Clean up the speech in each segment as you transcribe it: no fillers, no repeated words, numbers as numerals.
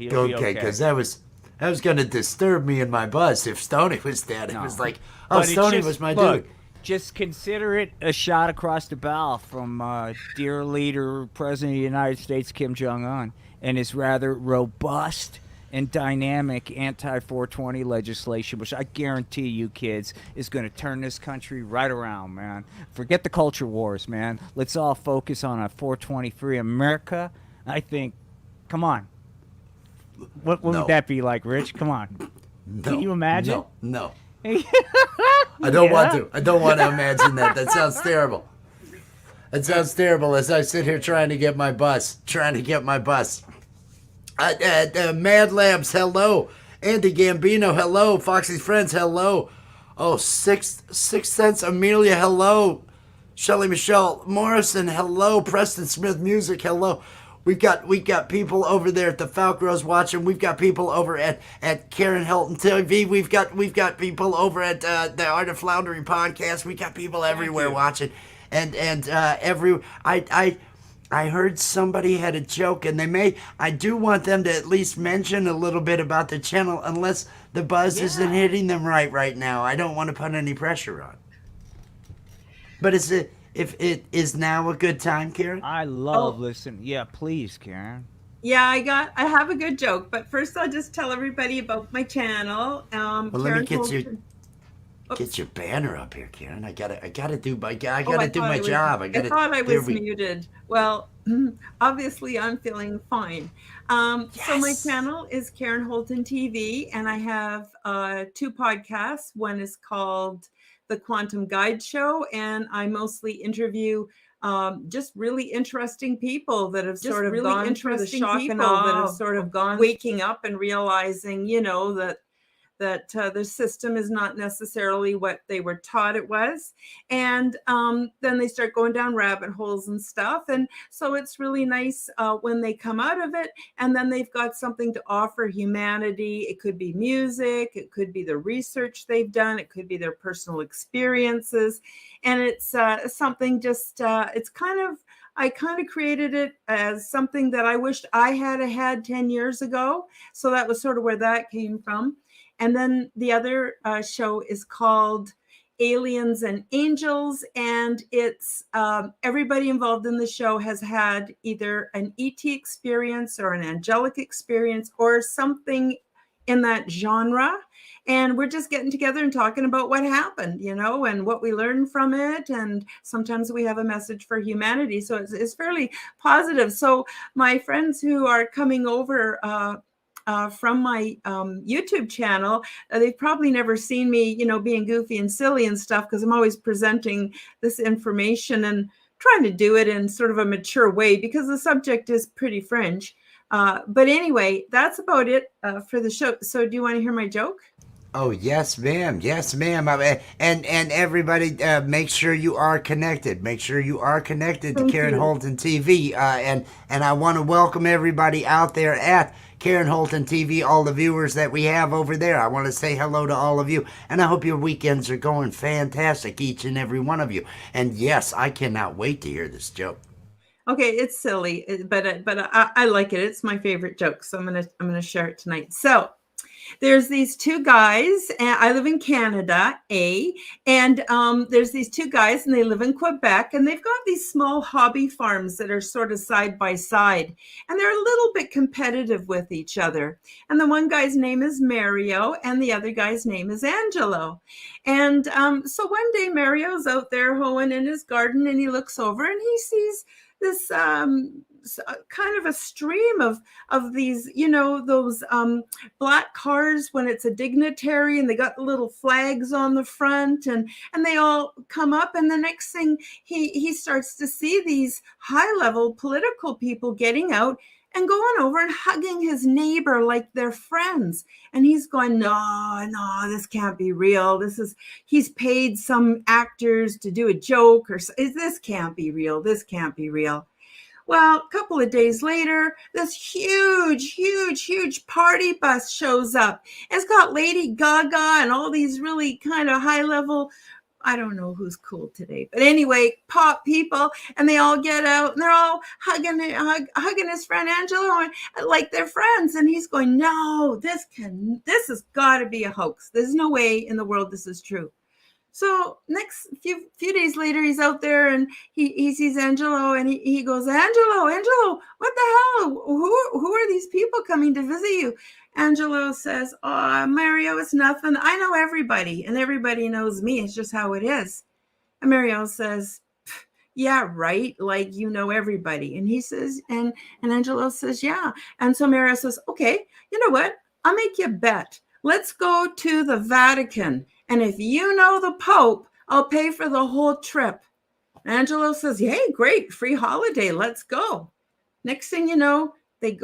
he'll be Okay, okay. because that was going to disturb me in my bus if Stoney was dead. It No. was like, oh, But it's Stoney just, was my look, dude. just consider it a shot across the bow from dear leader, President of the United States, Kim Jong Un, and his rather robust and dynamic anti 420 legislation, which I guarantee you kids is going to turn this country right around, man. Forget the culture wars, man. Let's all focus on a 420 free America. I think, come on. What would No, that be like, Rich? Come on. Can no, you imagine? no. Yeah. I don't want to. I don't want to imagine that. That sounds terrible. It sounds terrible as I sit here trying to get my bus. Mad Labs, hello. Andy Gambino, hello. Foxy's Friends, hello. Oh, Sixth Sense Amelia, hello. Shelly Michelle Morrison, hello. Preston Smith Music, hello. We got people over there at the Falcros watching. We've got people over at Karen Hilton TV. We've got people over at the Art of Floundering podcast. We got people everywhere watching, and I heard somebody had a joke, and I do want them to at least mention a little bit about the channel, unless the buzz isn't hitting them right now. I don't want to put any pressure on. But if it is now a good time, Karen? I love listening. Yeah, please, Karen. Yeah, I have a good joke, but first I'll just tell everybody about my channel. Well, let me get your banner up here, Karen. I gotta do my job. I thought I was muted. Well, obviously I'm feeling fine. So my channel is Karen Holton TV, and I have 2 podcasts. One is called The Quantum Guide Show, and I mostly interview just really interesting people that have sort of gone through the shock and awe that have sort of gone waking up and realizing, that the system is not necessarily what they were taught it was. And then they start going down rabbit holes and stuff. And so it's really nice when they come out of it and then they've got something to offer humanity. It could be music, it could be the research they've done, it could be their personal experiences. And it's something just, I kind of created it as something that I wished I had 10 years ago. So that was sort of where that came from. And then the other show is called Aliens and Angels. And it's everybody involved in the show has had either an ET experience or an angelic experience or something in that genre. And we're just getting together and talking about what happened, and what we learned from it. And sometimes we have a message for humanity. So it's fairly positive. So my friends who are coming over from my YouTube channel, they've probably never seen me, being goofy and silly and stuff, because I'm always presenting this information and trying to do it in sort of a mature way because the subject is pretty fringe. But anyway, that's about it for the show. So do you want to hear my joke? Oh, yes, ma'am. Yes, ma'am. And everybody, make sure you are connected. Make sure you are connected to Karen Holton TV. And I want to welcome everybody out there at Karen Holton TV, all the viewers that we have over there. I want to say hello to all of you. And I hope your weekends are going fantastic, each and every one of you. And yes, I cannot wait to hear this joke. Okay, it's silly, but I like it. It's my favorite joke, so I'm gonna share it tonight. So there's these 2 guys, and I live in Canada, and there's these 2 guys, and they live in Quebec, and they've got these small hobby farms that are sort of side by side, and they're a little bit competitive with each other. And the one guy's name is Mario, and the other guy's name is Angelo. And so one day Mario's out there hoeing in his garden, and he looks over, and he sees this kind of a stream of these, those black cars when it's a dignitary, and they got the little flags on the front, and they all come up, and the next thing he starts to see these high level political people getting out and going over and hugging his neighbor like they're friends. And he's going, no, this can't be real. He's paid some actors to do a joke, or this can't be real. This can't be real. Well, a couple of days later, this huge party bus shows up. It's got Lady Gaga and all these really kind of high level I don't know who's cool today, but anyway, pop people, and they all get out and they're all hugging his friend Angelo and like they're friends. And he's going, no, this has got to be a hoax. There's no way in the world this is true. So next few days later, he's out there and he sees Angelo and he goes, Angelo, what the hell? Who are these people coming to visit you? Angelo says, oh, Mario, it's nothing. I know everybody and everybody knows me. It's just how it is. And Mario says, yeah, right. Like, you know, everybody. And he says, and Angelo says, yeah. And so Mario says, okay, you know what? I'll make you a bet. Let's go to the Vatican. And if you know the Pope, I'll pay for the whole trip. Angelo says, hey, great, free holiday. Let's go. Next thing you know, they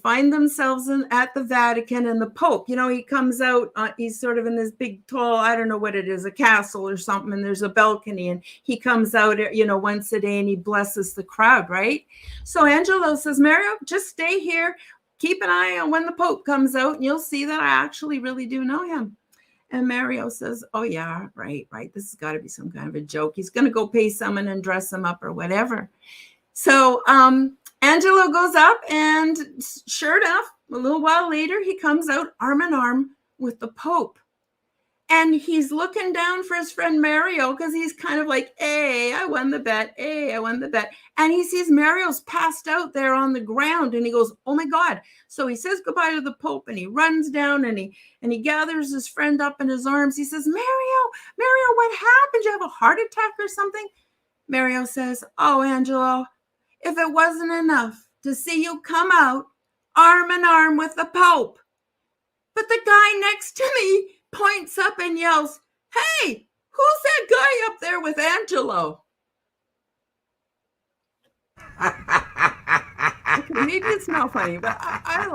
find themselves at the Vatican, and the Pope, you know, he comes out, he's sort of in this big, tall, I don't know what it is, a castle or something, and there's a balcony, and he comes out, you know, once a day, and he blesses the crowd, right? So Angelo says, Mario, just stay here. Keep an eye on when the Pope comes out, and you'll see that I actually really do know him. And Mario says, oh, yeah, right. This has got to be some kind of a joke. He's going to go pay someone and dress him up or whatever. So Angelo goes up, and sure enough, a little while later, he comes out arm in arm with the Pope. And he's looking down for his friend Mario because he's kind of like, hey, I won the bet. And he sees Mario's passed out there on the ground, and he goes, oh, my God. So he says goodbye to the Pope, and he runs down, and he gathers his friend up in his arms. He says, Mario, what happened? Did you have a heart attack or something? Mario says, oh, Angelo, if it wasn't enough to see you come out arm in arm with the Pope, but the guy next to me points up and yells, hey, who's that guy up there with Angelo? Okay, maybe it's not funny, but I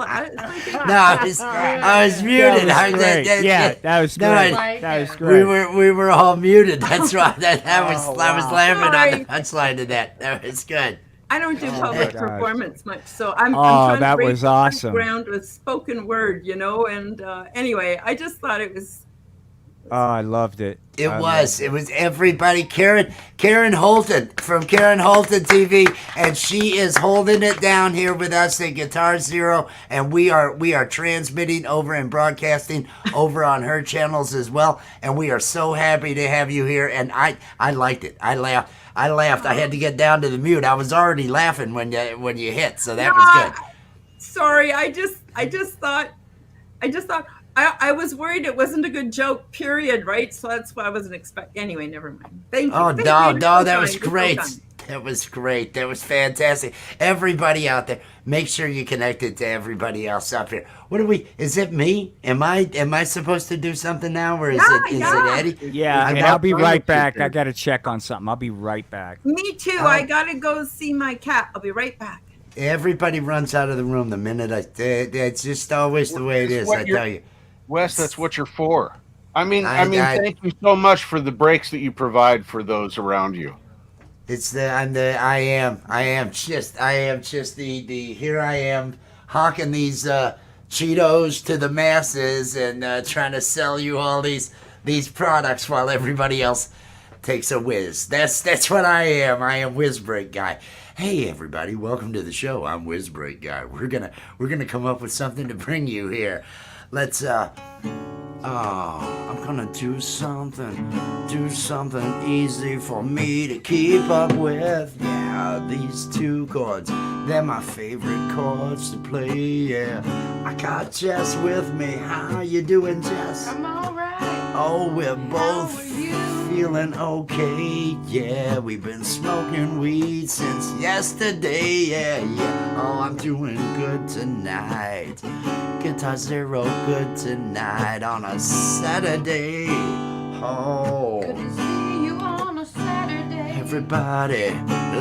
was muted. That was great. That was great. We were all muted. That's right. I was laughing on the punchline of that. That was good. I don't do public performance much, so I'm trying to break was awesome. ground with spoken word, you know. And anyway, I just thought it was. Oh, I loved it. It was everybody. Karen Holton from Karen Holton TV, and she is holding it down here with us at Guitar Zero, and we are transmitting over and broadcasting over on her channels as well. And we are so happy to have you here. And I liked it. I laughed. I had to get down to the mute. I was already laughing when you hit, so that was good. Sorry, I just thought. I was worried it wasn't a good joke, period, right? So that's why I wasn't expecting. Anyway, never mind. Thank you. Oh, no, that was great. That was great. That was fantastic. Everybody out there, make sure you connected to everybody else up here. Is it me? Am I supposed to do something now, or is it Eddie? Yeah, and I'll be right back. I got to check on something. I'll be right back. Me too. I got to go see my cat. I'll be right back. Everybody runs out of the room the minute it's just always the way it is, I tell you. Wes, that's what you're for. I mean, thank you so much for the breaks that you provide for those around you. I am just the here I am hawking these Cheetos to the masses and trying to sell you all these products while everybody else takes a whiz. That's what I am. I am Whiz Break Guy. Hey everybody, welcome to the show. I'm Whiz Break Guy. We're gonna come up with something to bring you here. Let's I'm gonna do something easy for me to keep up with. Yeah, these two chords, they're my favorite chords to play. Yeah, I got Jess with me. How you doing, Jess? I'm alright. Oh, we're both feeling okay. Yeah, we've been smoking weed since yesterday. Yeah. Oh, I'm doing good tonight. Guitar Zero good tonight on a Saturday. Oh, good to see you on a Saturday. Everybody,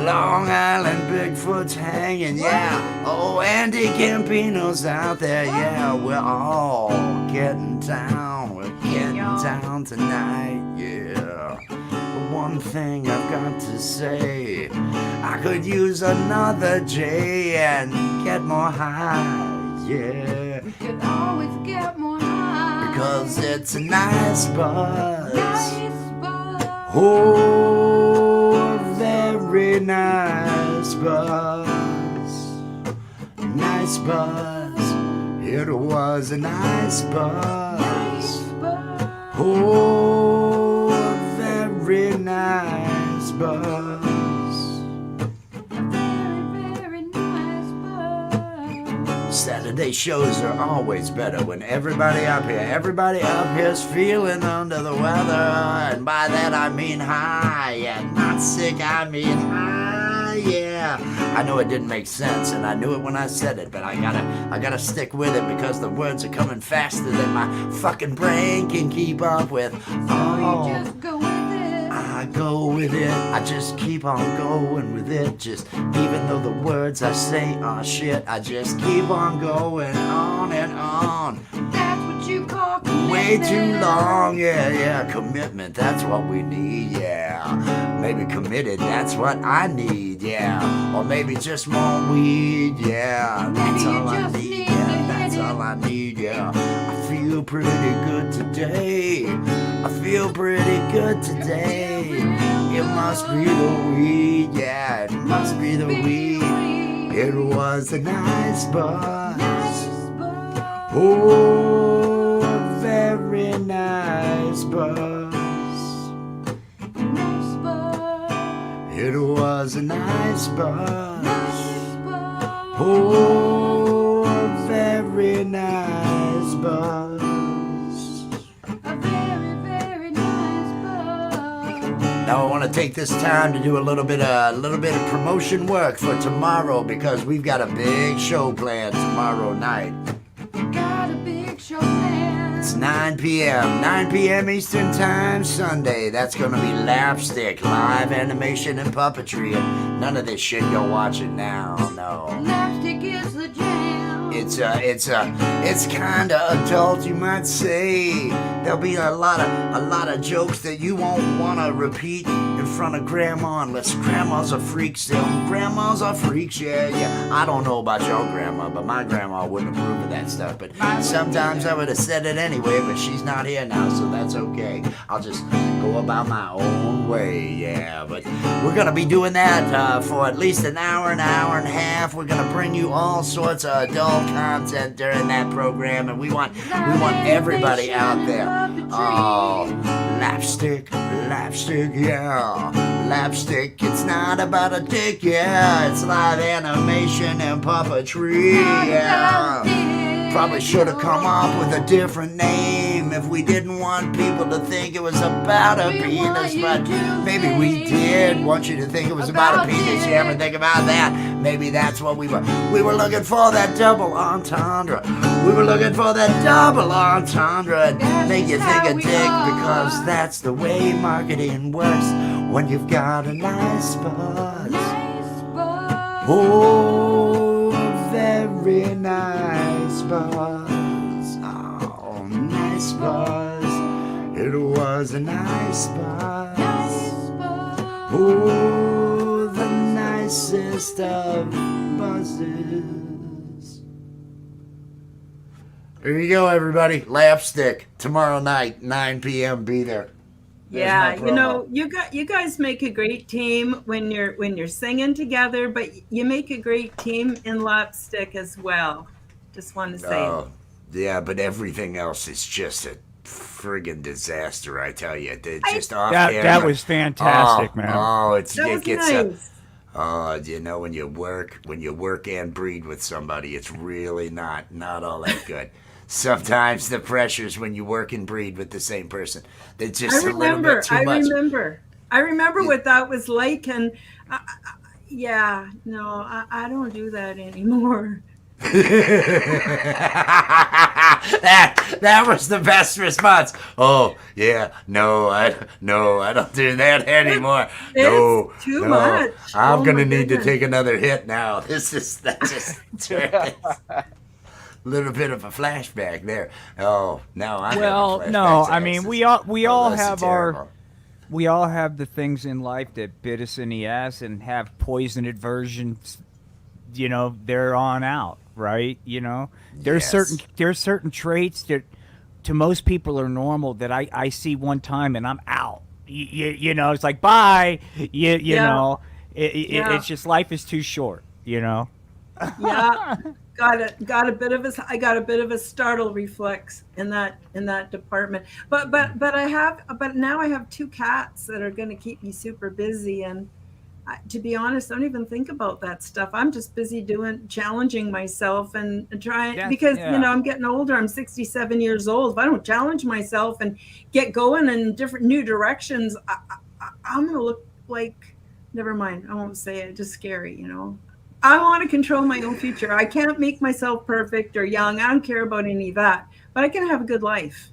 Long Island Bigfoot's hanging. Yeah. Oh, Andy Campino's out there. Yeah, we're all getting down. We're getting down tonight. Yeah. But one thing I've got to say, I could use another J and get more high. Yeah. We could always get more high. Because it's a nice buzz. Nice buzz. Oh, a very nice buzz. Nice buzz. It was a nice buzz. Oh, a very nice buzz. Saturday shows are always better when everybody up here's feeling under the weather. And by that I mean high, and not sick, I mean high, yeah. I know it didn't make sense, and I knew it when I said it, but I gotta stick with it because the words are coming faster than my fucking brain can keep up with. Oh, Just go with it. I go with it, I just keep on going with it. Just even though the words I say are shit, I just keep on going on and on. That's what you call Way too commitment. long, yeah, commitment, that's what we need, yeah. Maybe committed, that's what I need, yeah. Or maybe just more weed, yeah. That's Maybe you all I just need, need yeah. to That's hit all I need, yeah. I feel pretty good today. I feel pretty good today. It must be the weed, yeah. It must be the weed. It was a nice buzz. Oh, a very nice buzz. It was a nice buzz. Oh, a very nice buzz. Now I want to take this time to do a little bit of promotion work for tomorrow because we've got a big show planned tomorrow night. Got a big show planned. It's 9 p.m. 9 p.m. Eastern Time Sunday. That's going to be Lapstick, live animation and puppetry. And none of this shit you're watching now, no. Lapstick is the jam. It's kind of adult, you might say. There'll be a lot of jokes that you won't want to repeat in front of grandma unless grandmas are freaks still. Grandmas are freaks, yeah. I don't know about your grandma, but my grandma wouldn't approve of that stuff. But sometimes I would have said it anyway, but she's not here now, so that's okay. I'll just go about my own way, yeah. But we're gonna be doing that for at least an hour and a half. We're gonna bring you all sorts of adult content during that program, and we want everybody out there. Oh, Lapstick, yeah. Lapstick, it's not about a dick, yeah. It's live animation and puppetry, yeah. Probably should have come up with a different name if we didn't want people to think it was about a penis, but maybe we did want you to think it was about a penis. You ever think about that? Maybe that's what we were looking for, that double entendre. We were looking for that double entendre and make you think of dick because that's the way marketing works when you've got a nice buzz. Oh, very nice buzz. Oh, nice buzz. It was a nice buzz. Oh, the nicest of buzzes. There you go, everybody. Lapstick tomorrow night, 9 p.m. Be there. Yeah, you guys make a great team when you're singing together, but you make a great team in Lapstick as well. Just want to say. Oh, yeah, but everything else is just a friggin' disaster, I tell you. Just off camera. That was fantastic, man. Oh, That was nice. When you work and breed with somebody, it's really not all that good. Sometimes the pressures when you work and breed with the same person, they're just a little bit too much. I remember what that was like, and I don't do that anymore. that was the best response. Oh yeah, no, I don't do that anymore. It's too much. I'm gonna my need to goodness. take another hit now. That's just little bit of a flashback there. Oh no, I'm I mean we all have the things in life that bit us in the ass and have poisoned versions. They're on out, right? There's certain traits that to most people are normal that I see one time and I'm out. you know, it's like bye. You Yeah. know, Yeah. it's just life is too short. You know. Yeah, got a bit of a I got a bit of a startle reflex in that department. But now I have two cats that are going to keep me super busy, and to be honest, I don't even think about that stuff. I'm just busy challenging myself and trying, Yeah, because yeah. I'm getting older. I'm 67 years old. If I don't challenge myself and get going in different new directions, I'm gonna look like, never mind. I won't say it. Just scary, I want to control my own future. I can't make myself perfect or young. I don't care about any of that, but I can have a good life.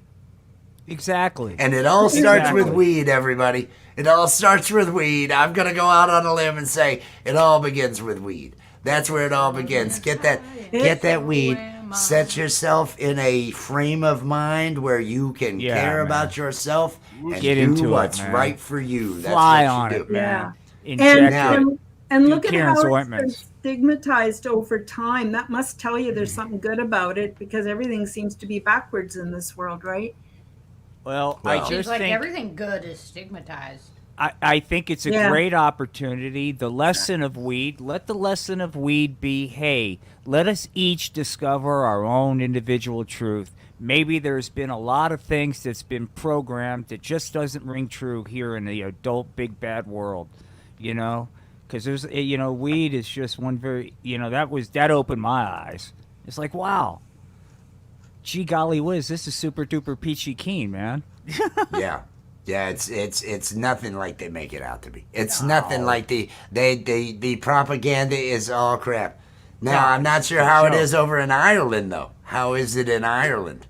Exactly. And it all starts with Exactly. weed, everybody. It all starts with weed. I'm going to go out on a limb and say it all begins with weed. That's where it all begins. Get that weed. Set yourself in a frame of mind where you can Yeah, care man. about yourself and Get do into it, what's man. right for you. That's Fly what on you it, do. man. Yeah. Inject Now- it. And Do look at Karen's how ointments. it's been stigmatized over time. That must tell you there's something good about it, because everything seems to be backwards in this world, right? Well, Well. I Seems just like think everything good is stigmatized. I think it's a Yeah. great opportunity. The lesson of weed, let the lesson of weed be, hey, let us each discover our own individual truth. Maybe there's been a lot of things that's been programmed that just doesn't ring true here in the adult big bad world, Because there's, weed is just one very, that opened my eyes. It's like, wow, gee golly whiz, this is super duper peachy keen, man. Yeah. Yeah, it's nothing like they make it out to be. It's nothing like the propaganda is all crap. Now, No, I'm not it's sure a how it joke. is over in Ireland, though. How is it in Ireland?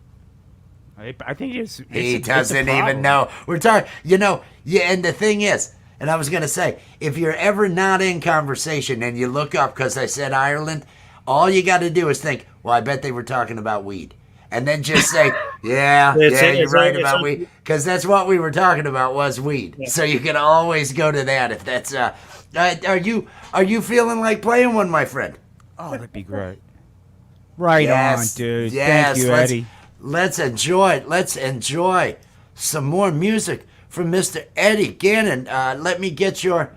I think it's He it's a doesn't even problem. know. We're talking, yeah, and the thing is, and I was going to say, if you're ever not in conversation and you look up because I said Ireland, all you got to do is think, well, I bet they were talking about weed. And then just say, yeah, you're right about weed. Because that's what we were talking about was weed. Yeah. So you can always go to that if that's, are you feeling like playing one, my friend? Oh, that'd be great. Right on, dude. Yes, Thank you, Eddie. Let's enjoy some more music from Mr. Eddie Gannon. Let me get your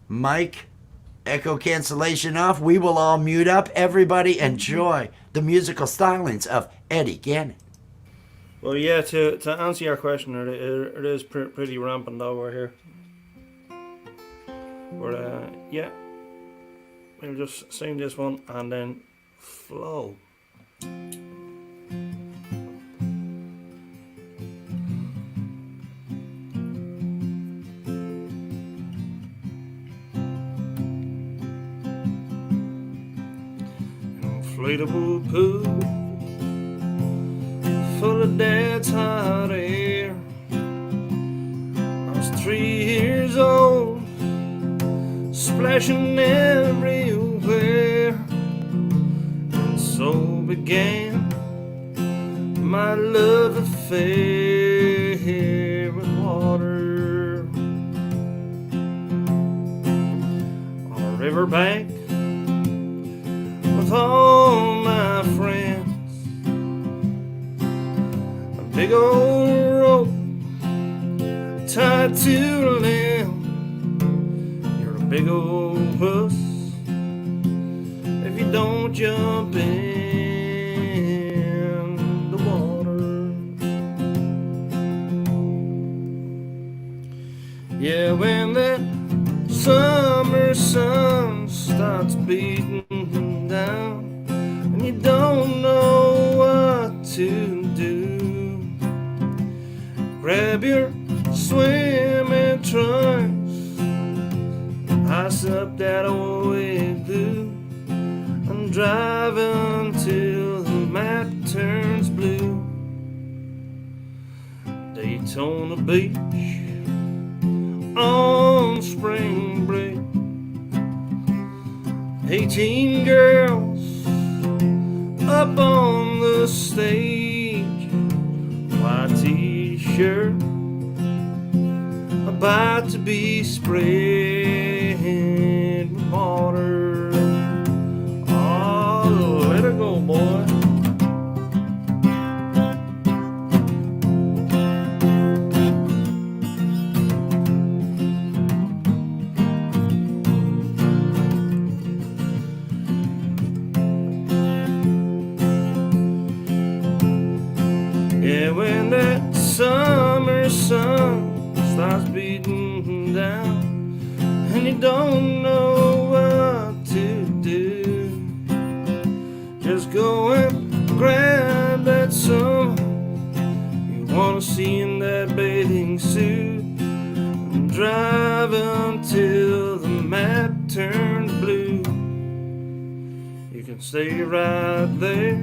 mic echo cancellation off. We will all mute up. Everybody enjoy the musical stylings of Eddie Gannon. Well, yeah, to answer your question, it is pretty rampant over here. But, yeah, we'll just sing this one and then flow. Inflatable pool full of dad's hot air. I was 3 years old, splashing everywhere, and so began my love affair with water. On a riverbank with all my friends, a big old rope tied to a limb. You're a big old puss if you don't jump in the water. Yeah, when that summer sun starts beating down and you don't know what to do, grab your swimming trunks, ice up that old wave glue, and drive until the map turns blue. Daytona Beach on spring break, 18 girls up on the stage, white t-shirt about to be sprayed with water. Oh, let her go, boy. the sun starts beating down and you don't know what to do, just go and grab that sun you wanna see in that bathing suit and drive until the map turns blue. You can stay right there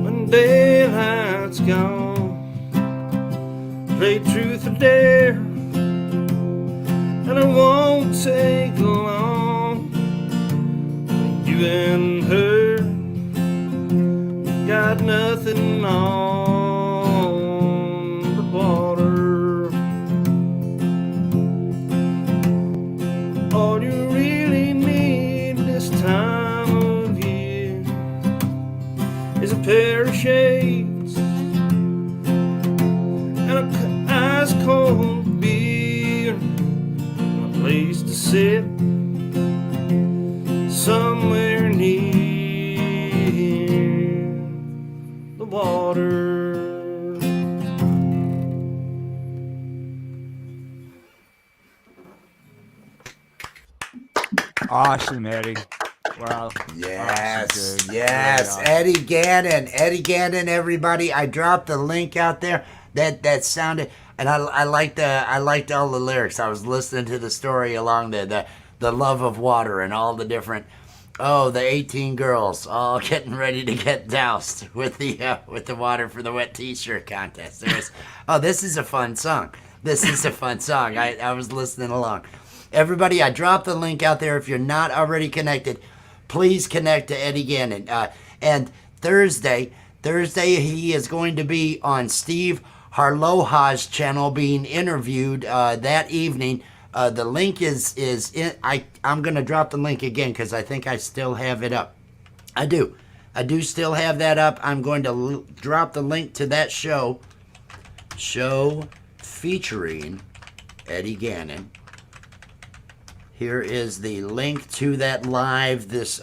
when daylight's gone, play truth or dare, and it won't take long. You and her got nothing on the water. All you really need this time of year is a pair of shades and a ice cold beer and a place to sit somewhere near the water. Awesome, Eddie. Wow. Yes, Awesome, dude. yes, Really awesome. Eddie Gannon, everybody. I dropped the link out there. That sounded, and I liked all the lyrics. I was listening to the story along the love of water and all the different. Oh, the 18 girls all getting ready to get doused with the water for the wet t-shirt contest. This is a fun song. This is a fun song. I was listening along. Everybody, I dropped the link out there. If you're not already connected, please connect to Eddie Gannon. And Thursday he is going to be on Steve Harloha's channel being interviewed that evening. The link is in. I'm going to drop the link again because I think I still have it up. I do still have that up. I'm going to drop the link to that show featuring Eddie Gannon. Here is the link to that live this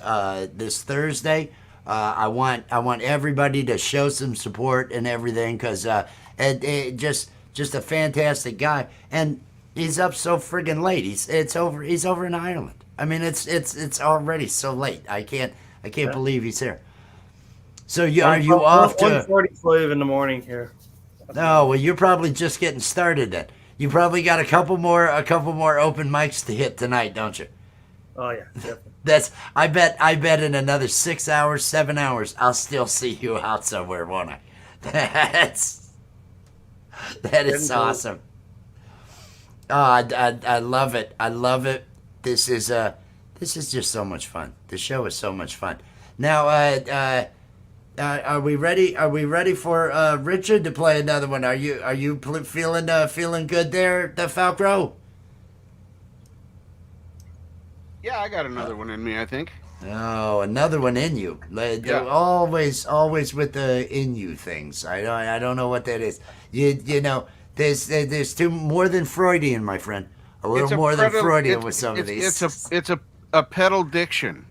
Thursday. I want everybody to show some support and everything because Ed just a fantastic guy, and he's up so friggin' late. He's over in Ireland. I mean, it's already so late. I can't believe he's here. So are you off to 1:45 in the morning here? Oh, well, you're probably just getting started then. You probably got a couple more open mics to hit tonight, don't you? Oh yeah, definitely. I bet in another 6 hours, 7 hours, I'll still see you out somewhere, won't I? That is awesome. Oh, I love it. I love it. This is just so much fun. The show is so much fun. Now, are we ready? Are we ready for Richard to play another one? Are you feeling good there, the Falcro? Yeah, I got another one in me, I think. Oh, another one in you. Yeah. Always with the in you things. I don't know what that is. You know, there's more than Freudian, my friend. A little more than Freudian with some of these. It's a pedal diction.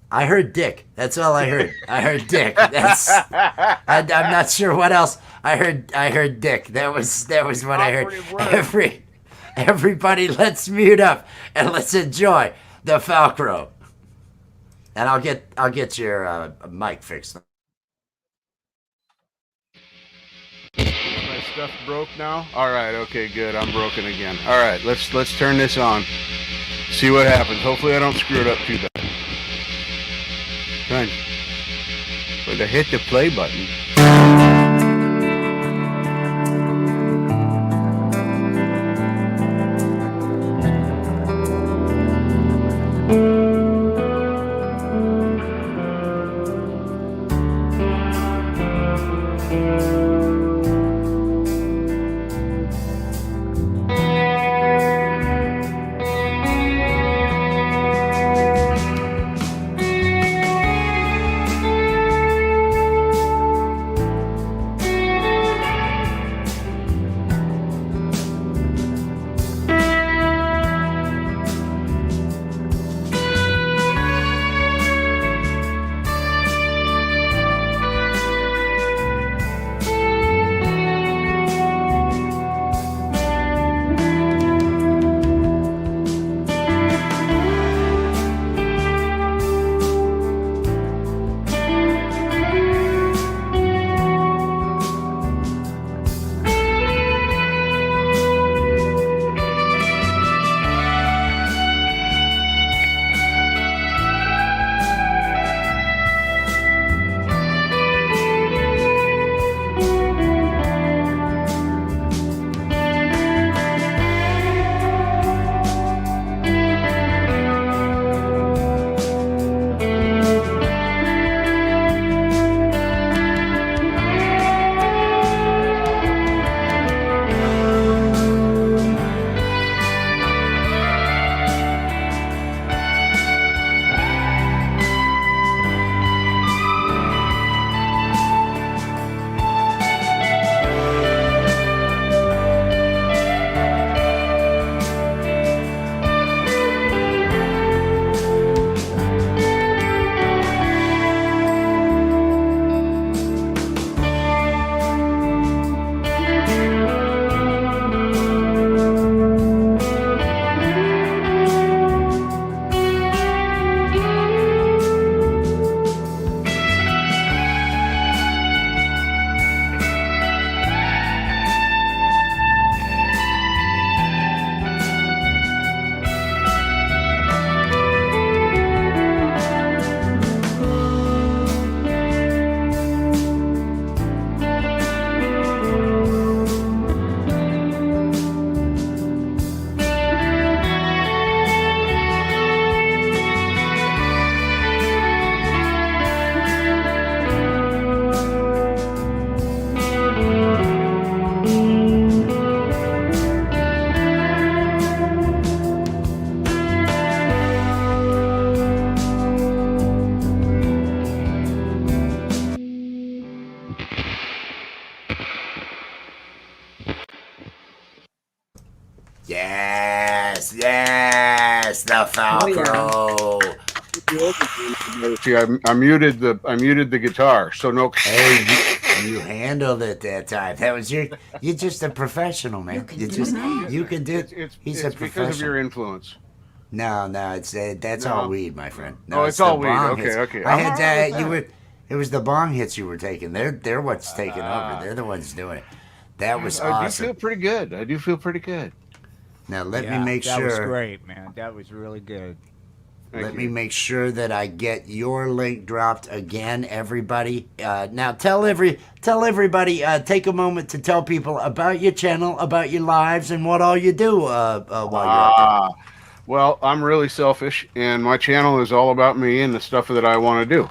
I heard dick. That's all I heard. I heard dick. I'm not sure what else. I heard dick. That was what I heard. Everybody, let's mute up and let's enjoy the Falcro. And I'll get your mic fixed. My stuff broke now. All right. Okay. Good. I'm broken again. All right. Let's turn this on. See what happens. Hopefully I don't screw it up too bad. Fine. But I hit the play button. the Falcro. See, I muted the guitar, so no. Hey, you handled it that time. That was you're just a professional, man. You can do it. He's a It's because of professional. your influence. No, it's that's No. all weed, my friend. No, Oh, it's all the weed. bong Okay, hits. okay. I I'm had all right with you that. were. It was the bong hits you were taking. They're what's taking over. They're the ones doing it. That was I do awesome. feel pretty good. I do feel pretty good. Now let Yeah, me make that sure. was great, man. That was really good. Thank Let you. me make sure that I get your link dropped again, everybody. Now tell everybody. Take a moment to tell people about your channel, about your lives, and what all you do while you're out Well, I'm really selfish, and my channel is all about me and the stuff that I want to do.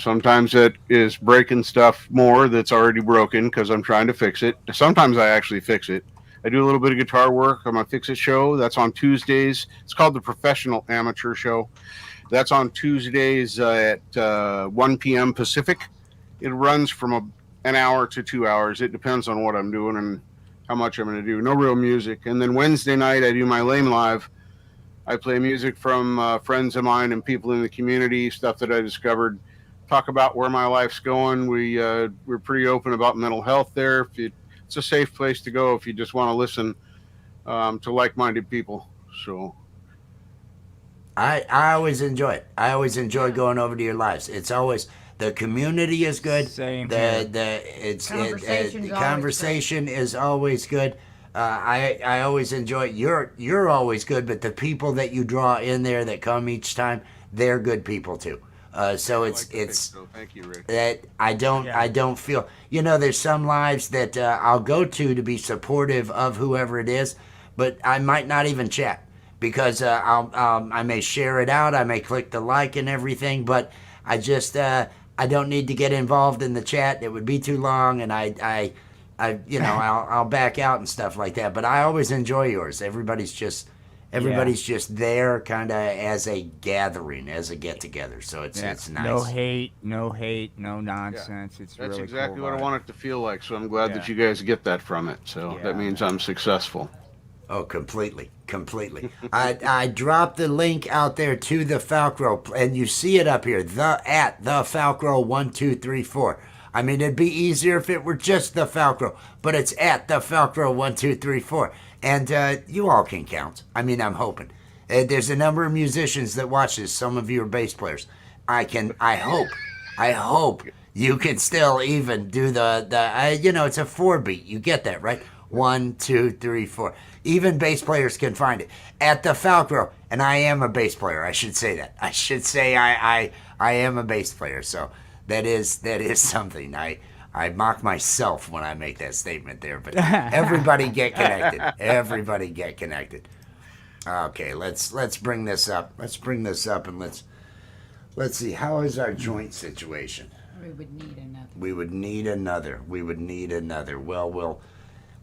Sometimes it is breaking stuff more that's already broken because I'm trying to fix it. Sometimes I actually fix it. I do a little bit of guitar work on my Fix It show. That's on Tuesdays. It's called the Professional Amateur Show. That's on Tuesdays at 1 p.m. Pacific. It runs from an hour to 2 hours. It depends on what I'm doing and how much I'm going to do. No real music. And then Wednesday night, I do my Lame Live. I play music from friends of mine and people in the community, stuff that I discovered. Talk about where my life's going. We're pretty open about mental health there. It's a safe place to go if you just want to listen to like-minded people. So I always enjoy it. I always enjoy going over to your lives. It's always the community is good. Same here. The conversation is always good. I always enjoy it. You're always good, but the people that you draw in there that come each time, they're good people too. So thank you, Rick. that I don't feel, there's some lives that I'll go to be supportive of whoever it is, but I might not even chat because I may share it out, I may click the like and everything, but I just I don't need to get involved in the chat. It would be too long, and I'll back out and stuff like that. But I always enjoy yours. Everybody's just there, kind of as a gathering, as a get together. So it's nice. No hate, no nonsense. It's That's really exactly cool what I vibe. want it to feel like. So I'm glad that Yeah. you guys get that from it. So Yeah, that means I'm successful. Oh, completely. I dropped the link out there to the Falcro, and you see it up here. At the Falcro 1234. I mean, it'd be easier if it were just the Falcro, but it's at the Falcro 1234, and you all can count. I mean, I'm hoping. There's a number of musicians that watch this. Some of you are bass players. I hope you can still even do it's a 4-beat. You get that, right? 1, 2, 3, 4. Even bass players can find it at the Falcro, and I am a bass player. I should say that. I should say I am a bass player. So that is something. I mock myself when I make that statement there. But everybody get connected. Everybody get connected. Okay, let's bring this up. And let's see, how is our joint situation? We would need another. We would need another. Well,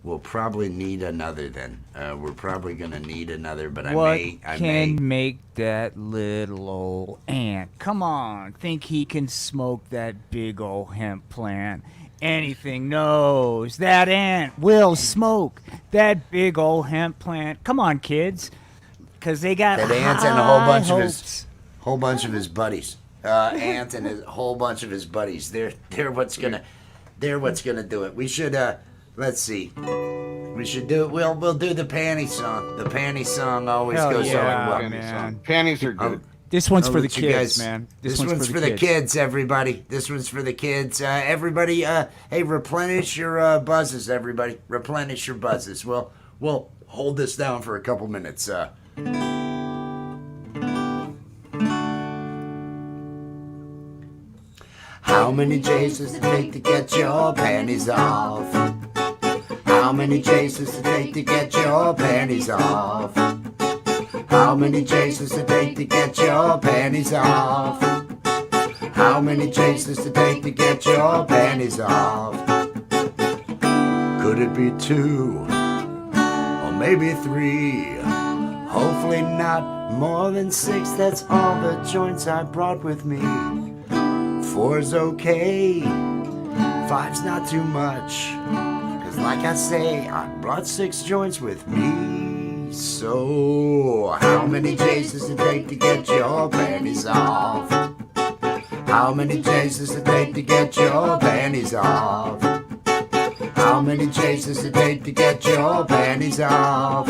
we'll probably need another then. We're probably gonna need another, but What I can may. make that little old ant? Come on, think he can smoke that big old hemp plant? Anything knows that ant will smoke that big old hemp plant. Come on, kids, because they got That ant and a whole high bunch hopes. of his buddies. Ant and a whole bunch of his buddies. They're what's gonna do it. We should let's see. We should do. We'll do the panty song. The panty song always Hell goes yeah, over well. man. Panties are good. This one's I'll for the let you kids, guys- man. This one's for the kids, everybody. This one's for the kids. Everybody, hey, replenish your buzzes, everybody. Replenish your buzzes. We'll hold this down for a couple minutes. How many J's does it take to get your panties off? How many J's does it take to get your panties off? How many J's does it take to get your panties off? How many J's does it take to get your panties off? Could it be 2 or maybe 3? Hopefully not more than 6. That's all the joints I brought with me. 4's okay, 5's not too much. 'Cause like I say, I brought 6 joints with me. So, how many days does it take to get your panties off? How many days does it take to get your panties off? How many days does it take to get your panties off?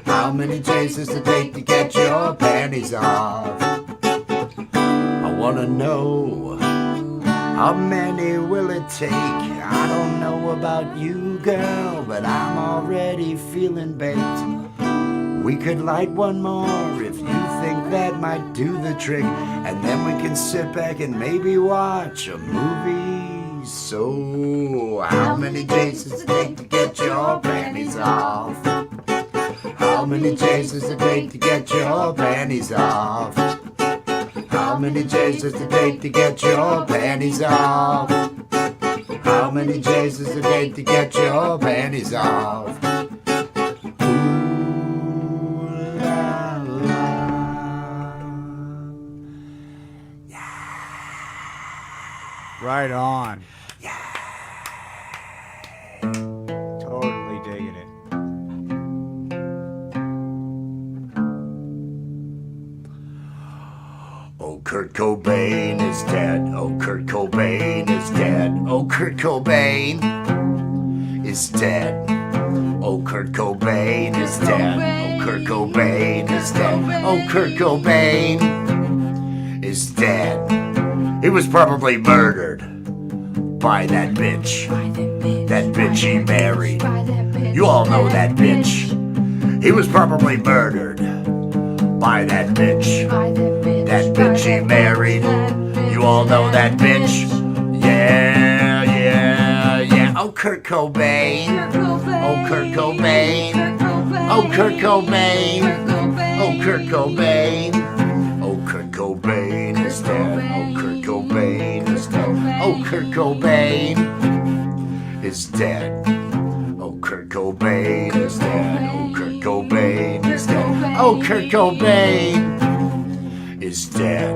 How many days does it take to get your panties off? I wanna know, how many will it take? I don't know about you, girl, but I'm already feeling baked. We could light one more if you think that might do the trick, and then we can sit back and maybe watch a movie. So, how many days does it take to get your panties off? How many days does it take to get your panties off? How many days does it take to get your panties off? How many days does it take to get your panties off? Ooh, la, la. Right on. Totally digging it. Oh, Kurt Cobain is dead. Oh, Kurt Cobain is dead. Oh, Kurt Cobain is dead. Oh, Kurt Cobain is dead. Oh, Kurt Cobain is dead. Oh, Kurt Cobain is dead. He was probably murdered by that bitch. That bitch he married. You all know that bitch. He was probably murdered by that bitch. That bitch he married. You all know that bitch. Yeah, yeah, yeah. Oh, Kurt Cobain. Oh, Kurt Cobain. Oh, Kurt Cobain. Oh, Kurt Cobain. Oh, Kurt Cobain is dead. Oh, Kurt Cobain is dead. Oh, Kurt Cobain is dead. Oh, Kurt Cobain is dead. Oh, Kurt Cobain is dead. Oh, Kurt Cobain is dead.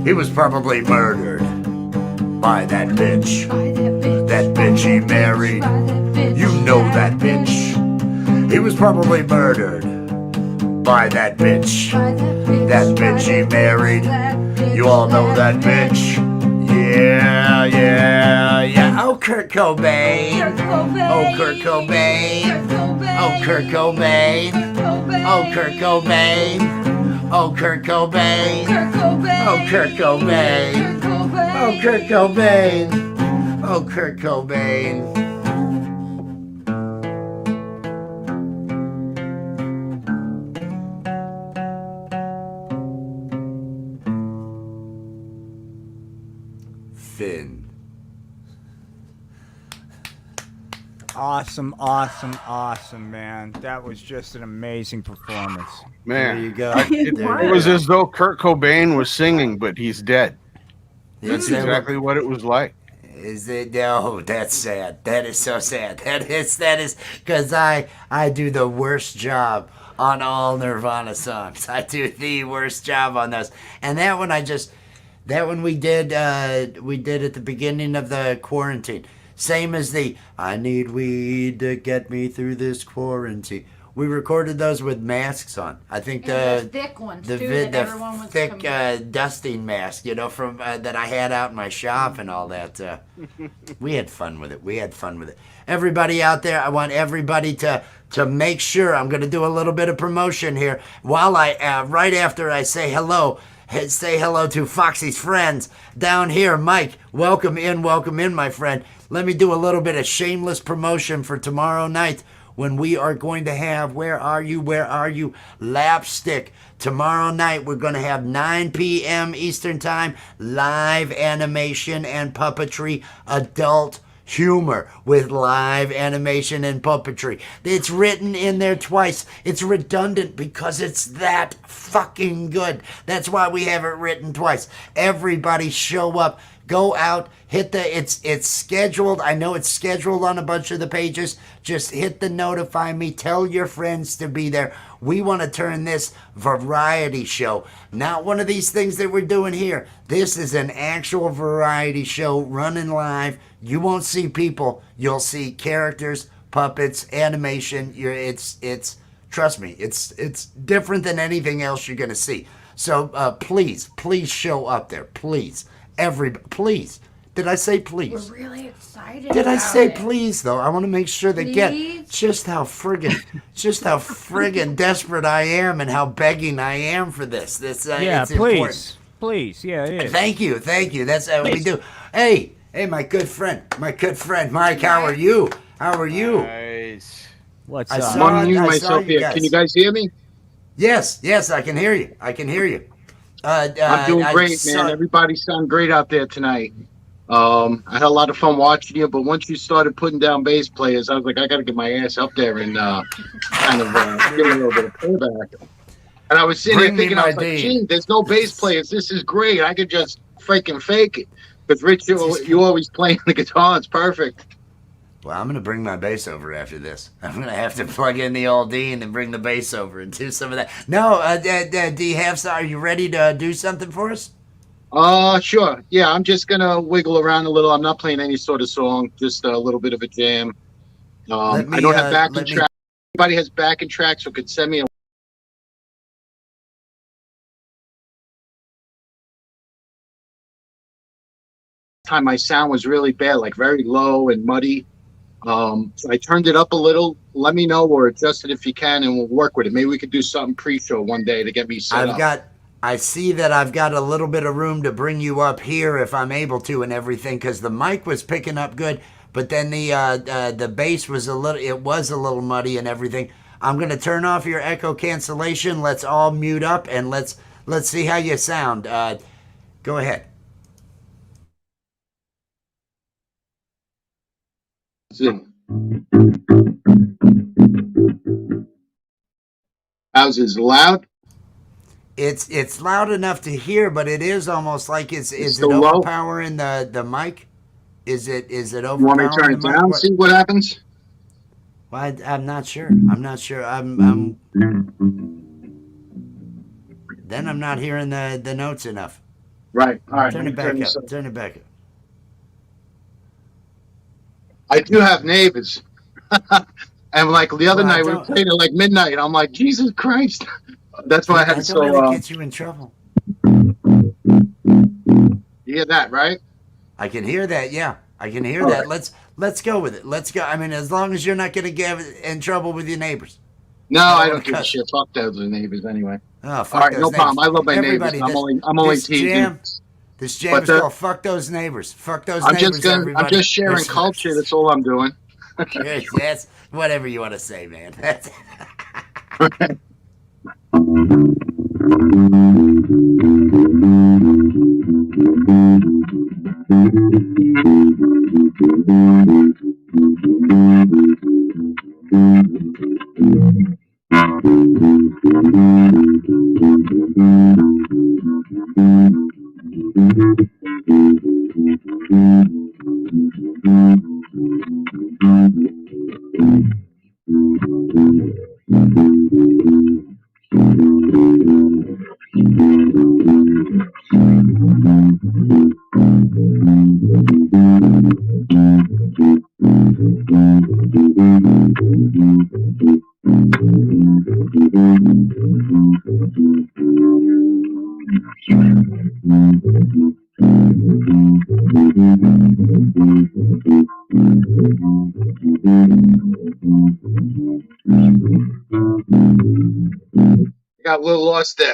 He was probably murdered by that bitch. That bitch he married. You know that bitch. He was probably murdered by that bitch. That bitch he married. You all know that bitch. Yeah, yeah, yeah. Oh, Kurt Cobain. Oh, Kurt Cobain. Oh, Kurt Cobain. Oh, Kurt Cobain. Oh, Kurt Cobain. Oh, Kurt Cobain. Oh, Kurt Cobain. Oh, Kurt Cobain. Finn. Awesome, awesome, awesome, man. That was just an amazing performance. Man, There you go. it was as though Kurt Cobain was singing, but he's dead. That's Is that exactly what it was like. Is it? No, that's sad. That is so sad. That is because I do the worst job on all Nirvana songs. I do the worst job on those. And that one we did at the beginning of the quarantine. Same as the I need weed to get me through this quarantine. We recorded those with masks on. I think And the thick ones too, that everyone was thick coming- dusting mask, from that I had out in my shop and all that. We had fun with it. Everybody out there, I want everybody to make sure. I'm going to do a little bit of promotion here while I right after I say hello. Say hello to Foxy's friends down here. Mike, welcome in, my friend. Let me do a little bit of shameless promotion for tomorrow night when we are going to have, where are you, Lapstick. Tomorrow night we're going to have 9 p.m. Eastern Time, live animation and puppetry, adult humor with live animation and puppetry. It's written in there twice. It's redundant because it's that fucking good. That's why we have it written twice. Everybody show up. Go out, hit it's scheduled. I know it's scheduled on a bunch of the pages. Just hit the notify me. Tell your friends to be there. We want to turn this variety show. Not one of these things that we're doing here. This is an actual variety show running live. You won't see people. You'll see characters, puppets, animation. It's Trust me, it's different than anything else you're gonna see. So please show up there, please. Please. Did I say please? We're really excited. Did I about say it. please though? I want to make sure they get Please? just how friggin' desperate I am and how begging I am for this. Yeah, it's important. please. Yeah, it is. Thank you. That's what we do. Hey, my good friend, Mike. How are you? Nice. What's I up? saw- I'm unmuting I saw myself you here. guys. Can you guys hear me? Yes, I can hear you. I'm doing great, man. Everybody sound great out there tonight. I had a lot of fun watching you, but once you started putting down bass players, I was like, I got to get my ass up there and kind of give a little bit of payback. And I was sitting Bring me here thinking, I my was like, Dean. gee, there's no bass players. This is great. I could just freaking fake it. Because Rich, you always playing the guitar. It's perfect. Well, I'm gonna bring my bass over after this. I'm gonna have to plug in the old D and then bring the bass over and do some of that. No, do you have some? Are you ready to do something for us? Sure. Yeah, I'm just gonna wiggle around a little. I'm not playing any sort of song, just a little bit of a jam. I don't have backing track. Anybody has backing tracks who could send me a time my sound was really bad, like very low and muddy. So I turned it up a little. Let me know or adjust it if you can, and we'll work with it. Maybe we could do something pre-show one day to get me set up. I see that I've got a little bit of room to bring you up here if I'm able to and everything, because the mic was picking up good, but then the bass was a little muddy and everything. I'm gonna turn off your echo cancellation. Let's all mute up and let's see how you sound. Go ahead. How's it loud? It's loud enough to hear, but it is almost like is it still low? overpowering the mic? Is it overpowering? You want me to turn it the mic? down? See what happens. Well, I'm not sure. I'm then I'm not hearing the notes enough. Right. All right. Turn let it me back this up. up. Turn it back up. I do have neighbors. And like the other Well, I night, we don't- played at like midnight. I'm like, Jesus Christ. That's why I had don't really get you in trouble. you hear that, right? I can hear that. Yeah, I can hear that. Let's go with it. Let's go. I mean, as long as you're not going to get in trouble with your neighbors. No, I I don't don't give a cuss. shit. Fuck those neighbors anyway. Oh, fuck All right, those no problem. neighbors. I love my Everybody, neighbors. I'm only this teasing. This jam But is called "Fuck Those Neighbors." Fuck those I'm neighbors. I'm just sharing Listen. culture. That's all I'm doing. That's whatever you want to say, man. That's Got a little lost there.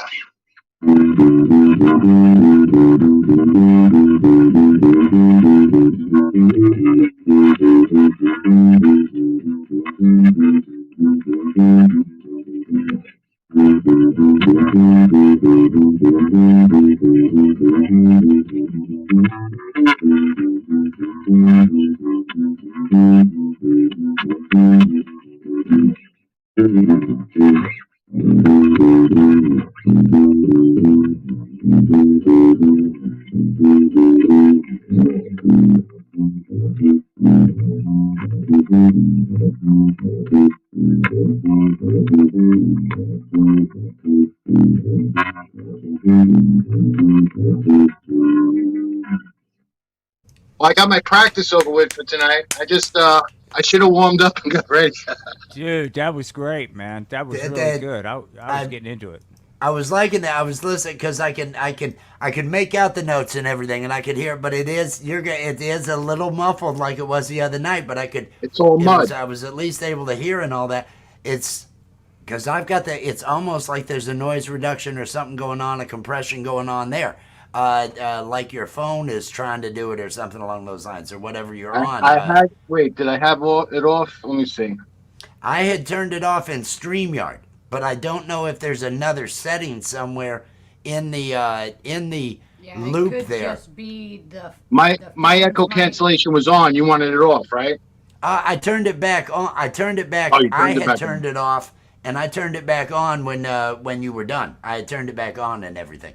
Well, I got my practice over with for tonight. I just I should have warmed up and got ready. Dude, that was great, man. That was really good. I was getting into it. I was liking that. I was listening because I can make out the notes and everything, and I could hear. But it is a little muffled like it was the other night. But I could. It's all mud. I was at least able to hear and all that. It's because I've got the. It's almost like there's a noise reduction or something going on, a compression going on there. Like your phone is trying to do it or something along those lines, or whatever you're on. Did I have it off? Let me see. I had turned it off in StreamYard, but I don't know if there's another setting somewhere in the loop it could there. Just be my echo cancellation was on. You wanted it off, right? I turned it back on. I turned it back. I had turned it off, and I turned it back on when you were done. I had turned it back on and everything.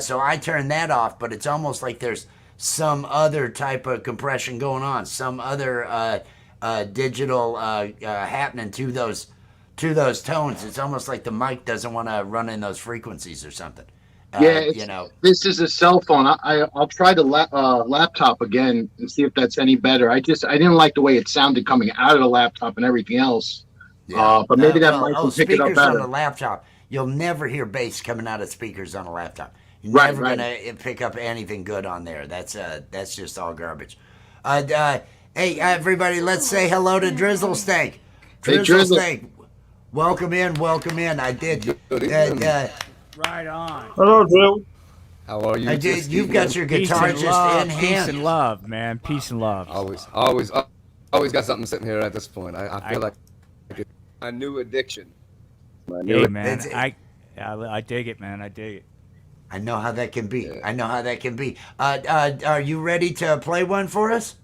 So I turned that off, but it's almost like there's some other type of compression going on, some other digital happening to those tones. It's almost like the mic doesn't want to run in those frequencies or something. This is a cell phone. I'll try the laptop again and see if that's any better. I didn't like the way it sounded coming out of the laptop and everything else. Yeah. But maybe that mic can pick it up better. On a laptop, you'll never hear bass coming out of speakers on a laptop. You're never gonna pick up anything good on there. That's just all garbage. Hey everybody, let's say hello to Drizzle Stank. Drizzle Stank, welcome in. I did. Right on. Hello, Drill. How are you? You've got your guitar just in hand. Peace and love, man. Peace and love. Always got something sitting here at this point. I feel like a new addiction. Hey, man. I dig it, man. I dig it. I know how that can be. Are you ready to play one for us?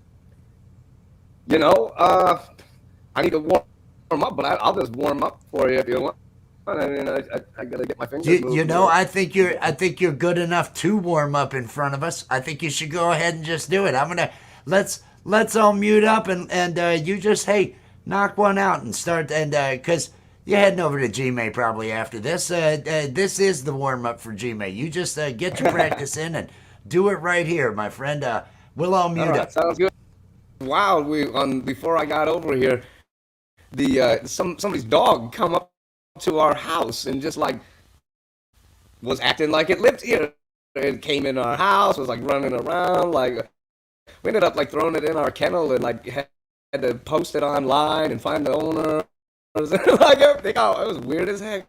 I need to warm up, but I'll just warm up for you if you want. I mean, I gotta get my fingers moving. I think you're good enough to warm up in front of us. I think you should go ahead and just do it. Let's all mute up and you just knock one out and start and because you're heading over to G-May probably after this. This is the warm up for G-May. You just get your practice in and do it right here, my friend. We'll all mute up. Sounds good. Wow, before I got over here, somebody's dog come up to our house and just was acting like it lived here. It came in our house, was running around, we ended up throwing it in our kennel and had to post it online and find the owner. Everything. Oh, it was weird as heck.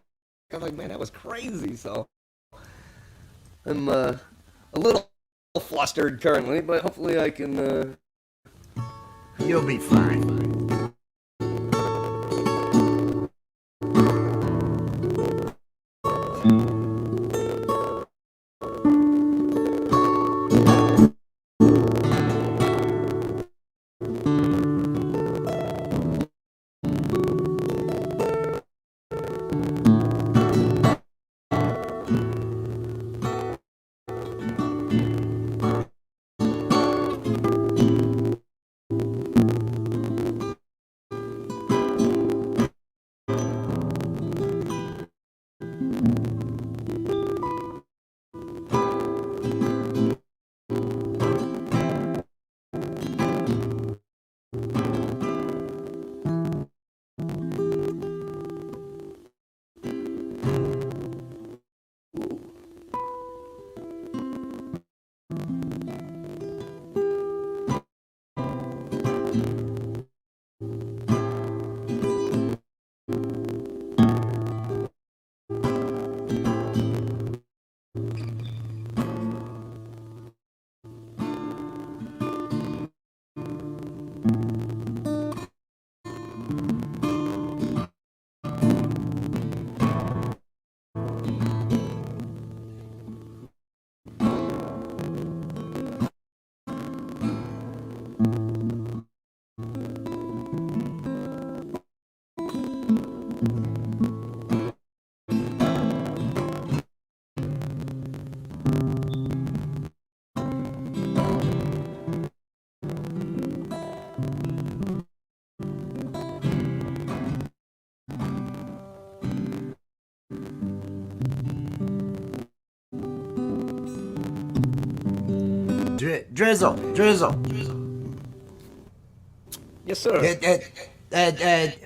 I was like, man, that was crazy. So I'm a little flustered currently, but hopefully I can. You'll be fine. Drizzle. Yes, sir.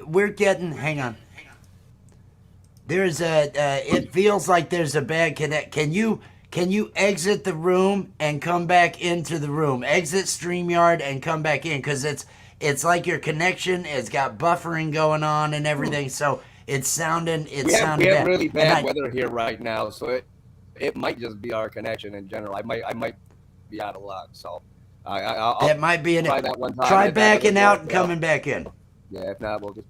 We're getting. Hang on. There's a. It feels like there's a bad connect. Can you exit the room and come back into the room? Exit StreamYard and come back in, because it's like your connection has got buffering going on and everything. So it's sounding. We have bad. really bad weather here right now, so it might just be our connection in general. I might be out of luck. So I'll that might be try that one time. Try backing out and coming back in. Yeah, if not, we'll just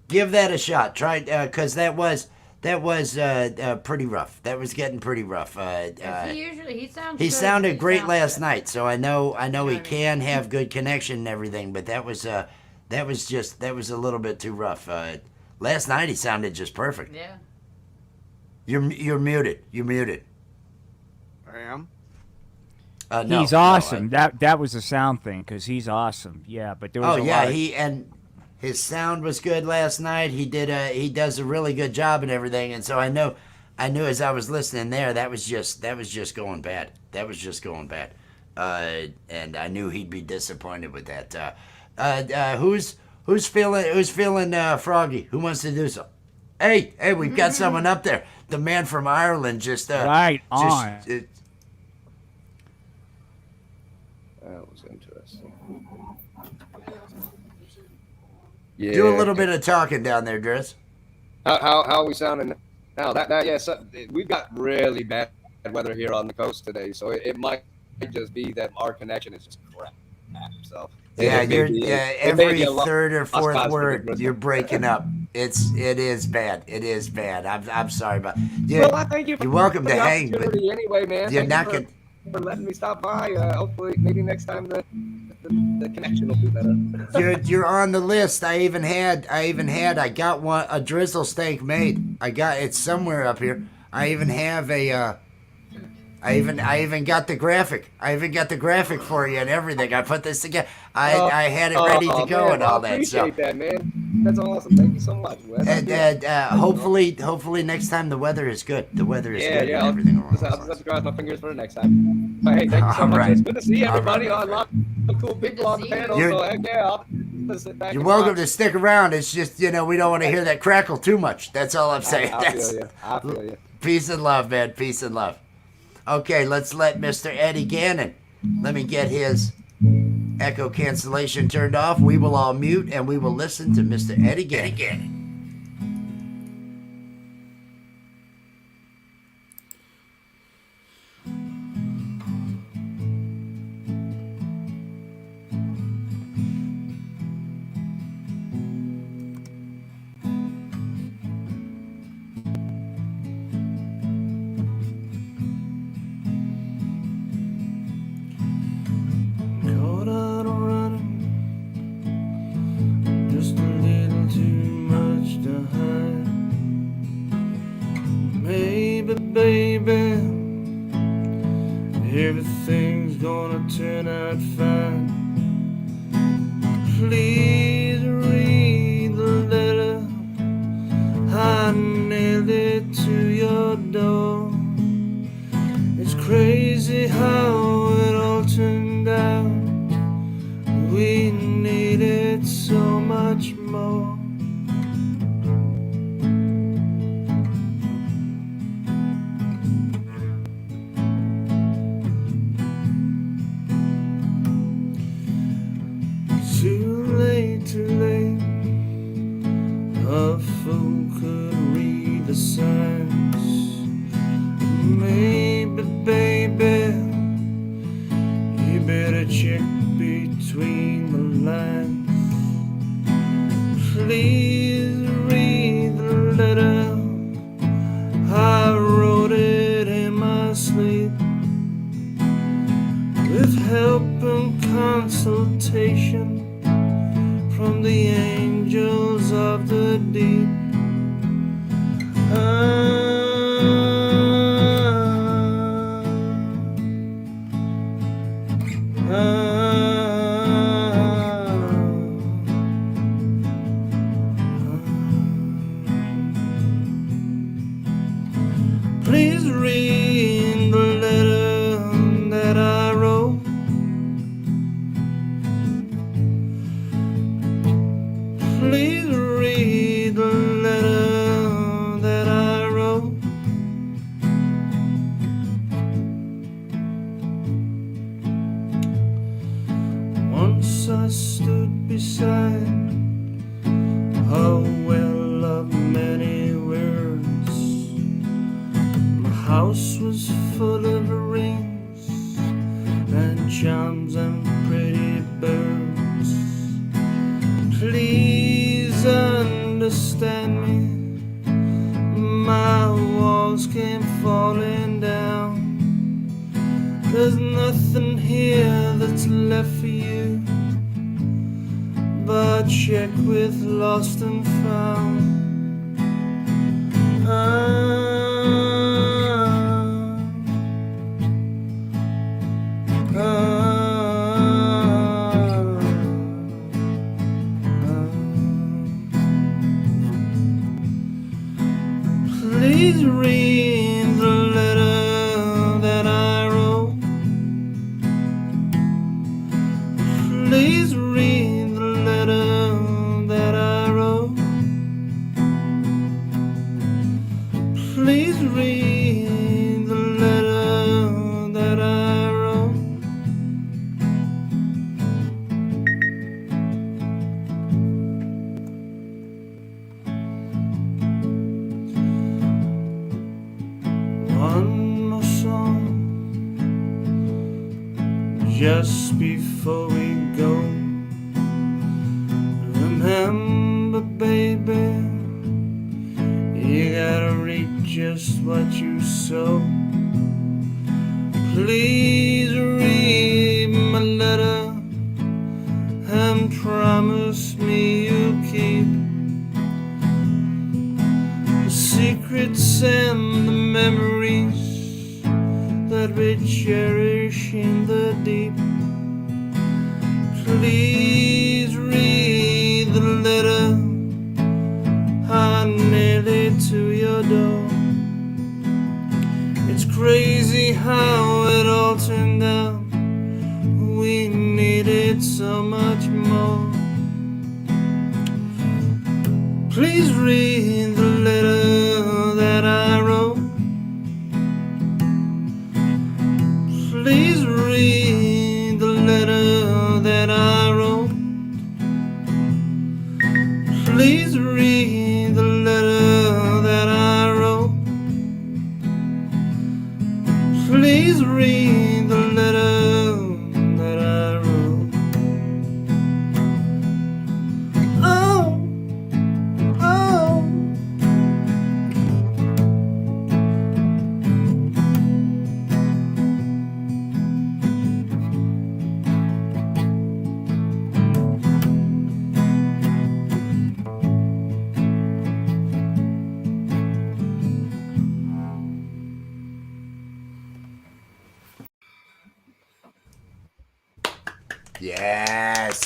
give that a shot. Try, because that was pretty rough. That was getting pretty rough. He sounded great last night, so I know he can have good connection and everything, but that was a little bit too rough. Last night he sounded just perfect. Yeah. You're muted. You're muted. I am. No, he's awesome. That was a sound thing, because he's awesome. Yeah, but there was his sound was good last night. He does a really good job and everything, and so I knew as I was listening there that was just going bad. That was just going bad, and I knew he'd be disappointed with that. Who's feeling froggy? Who wants to do so? Hey, we've got someone up there. The man from Ireland just right on. That was interesting. Yeah. Do a little bit of talking down there, Driz. How are we sounding now? We've got really bad weather here on the coast today, so it might just be that our connection is just crap. So every third or fourth word you're breaking up. It is bad. It is bad. I'm sorry about. Well, I thank you. You're welcome to hang, but anyway, man. You're not gonna. For letting me stop by. Hopefully, maybe next time the connection will be better. You're on the list. I got a drizzle steak made. It's somewhere up here. I even have I even got the graphic. I even got the graphic for you and everything. I put this together. I had it ready to go and all that. I appreciate that, man. That's awesome. Thank you so much, Wes. And hopefully next time the weather is good. The weather is good. Yeah. And everything I'll just cross my fingers for the next time. But hey, thank you so much. Right. It's good to see everybody. A lot of cool people on the panel. You're welcome to stick around. It's just, we don't want to hear that crackle too much. That's all I'm saying. I feel you. Peace and love, man. Peace and love. Okay, let's let Mr. Eddie Gannon. Let me get his echo cancellation turned off. We will all mute and we will listen to Mr. Eddie Gannon. Everything's gonna turn out fine. Please read the letter. I nailed it to your door. It's crazy how it all turned out. We needed so much more. Too late, a fool could read the signs. Maybe, baby, you better check between the lines. Please read the letter. I wrote it in my sleep, with help and consultation from the angels of the deep. Please read the letter that I wrote. I stood beside a well of many words. My house was full of rings and charms and pretty birds. Please understand me, my walls came falling down. There's nothing here that's left for you, but check with lost and found. Please read the letter that I wrote. Please read the letter that I wrote. Please read the letter that I wrote. One more song just before we go. Remember, baby, you gotta reap just what you sow. Please read my letter and promise me you'll keep the secrets and the memories that we cherish in the deep. Please read the letter I nailed it to your door. It's crazy how it all turned out. We needed so much more. Please read the letter that I wrote. Please read the letter that I wrote. Please read the letter that I wrote. Please read the letter that I wrote. Oh, oh.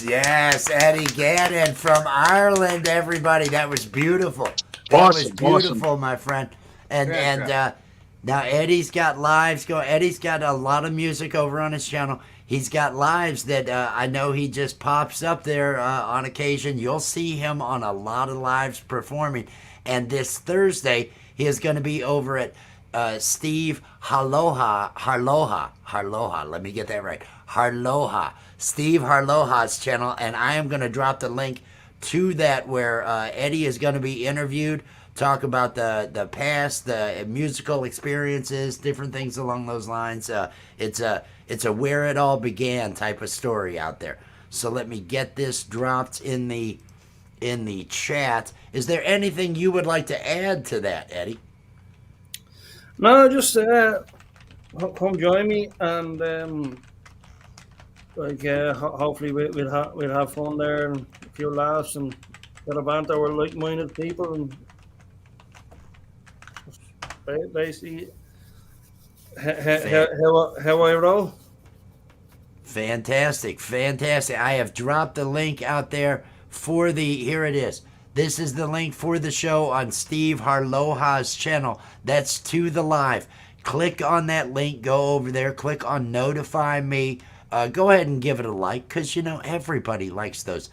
Yes, Eddie Gannon from Ireland, everybody. That was beautiful. That was beautiful, my friend. And now Eddie's got lives going. Eddie's got a lot of music over on his channel. He's got lives that I know he just pops up there on occasion. You'll see him on a lot of lives performing. And this Thursday, he is going to be over at Steve Harloha. Let me get that right. Harloha. Steve Harloha's channel. And I am going to drop the link to that where Eddie is going to be interviewed, talk about the past, the musical experiences, different things along those lines. It's a where it all began type of story out there. So let me get this dropped in the chat. Is there anything you would like to add to that, Eddie? No, just come join me, and hopefully we'll have fun there and a few laughs and get a banter with like-minded people, and basically how I roll. Fantastic. I have dropped the link out there for here it is. This is the link for the show on Steve Harloha's channel. That's to the live. Click on that link, go over there, click on notify me. Go ahead and give it a like, because everybody likes those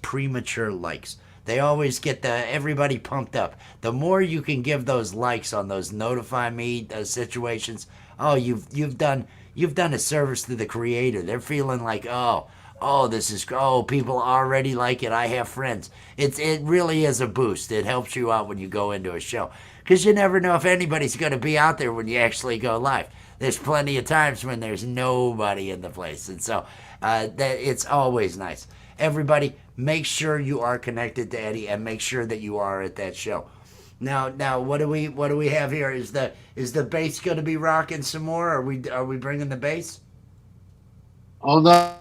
premature likes. They always get everybody pumped up. The more you can give those likes on those notify me situations, oh, you've done a service to the creator. They're feeling like, oh, oh, people already like it. I have friends. It really is a boost. It helps you out when you go into a show because you never know if anybody's going to be out there when you actually go live. There's plenty of times when there's nobody in the place, and so that it's always nice. Everybody, make sure you are connected to Eddie and make sure that you are at that show. Now, what do we have here? Is the bass going to be rocking some more? Are we bringing the bass? Hold on.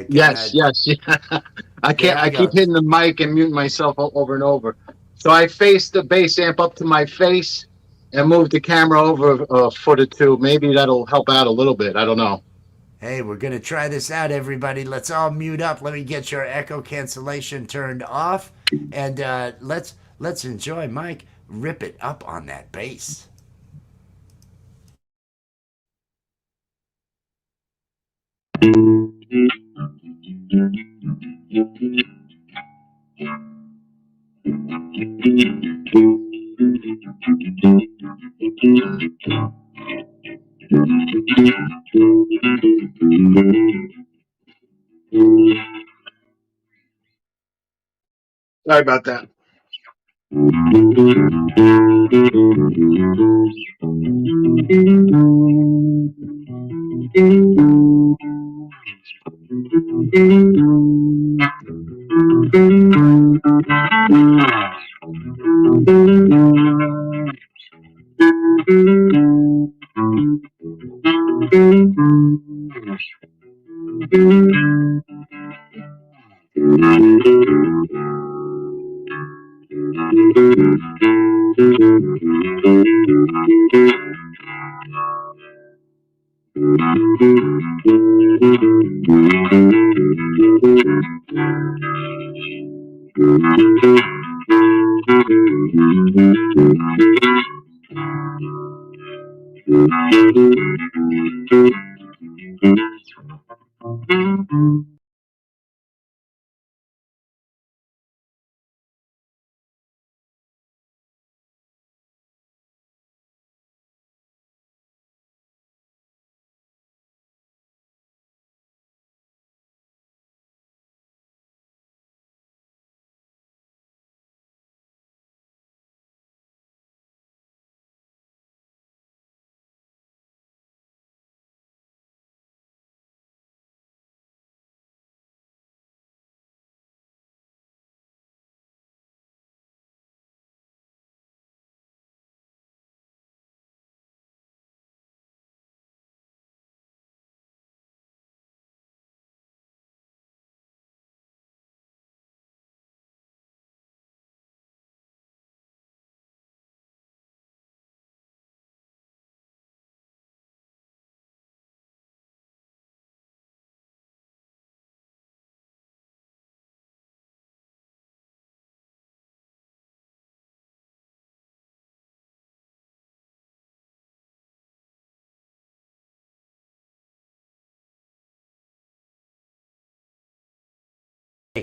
Yes. I keep hitting the mic and muting myself over and over. So I face the bass amp up to my face and move the camera over a foot or two. Maybe that'll help out a little bit. I don't know. Hey, we're going to try this out, everybody. Let's all mute up. Let me get your echo cancellation turned off. And let's enjoy Mike rip it up on that bass. Sorry about that.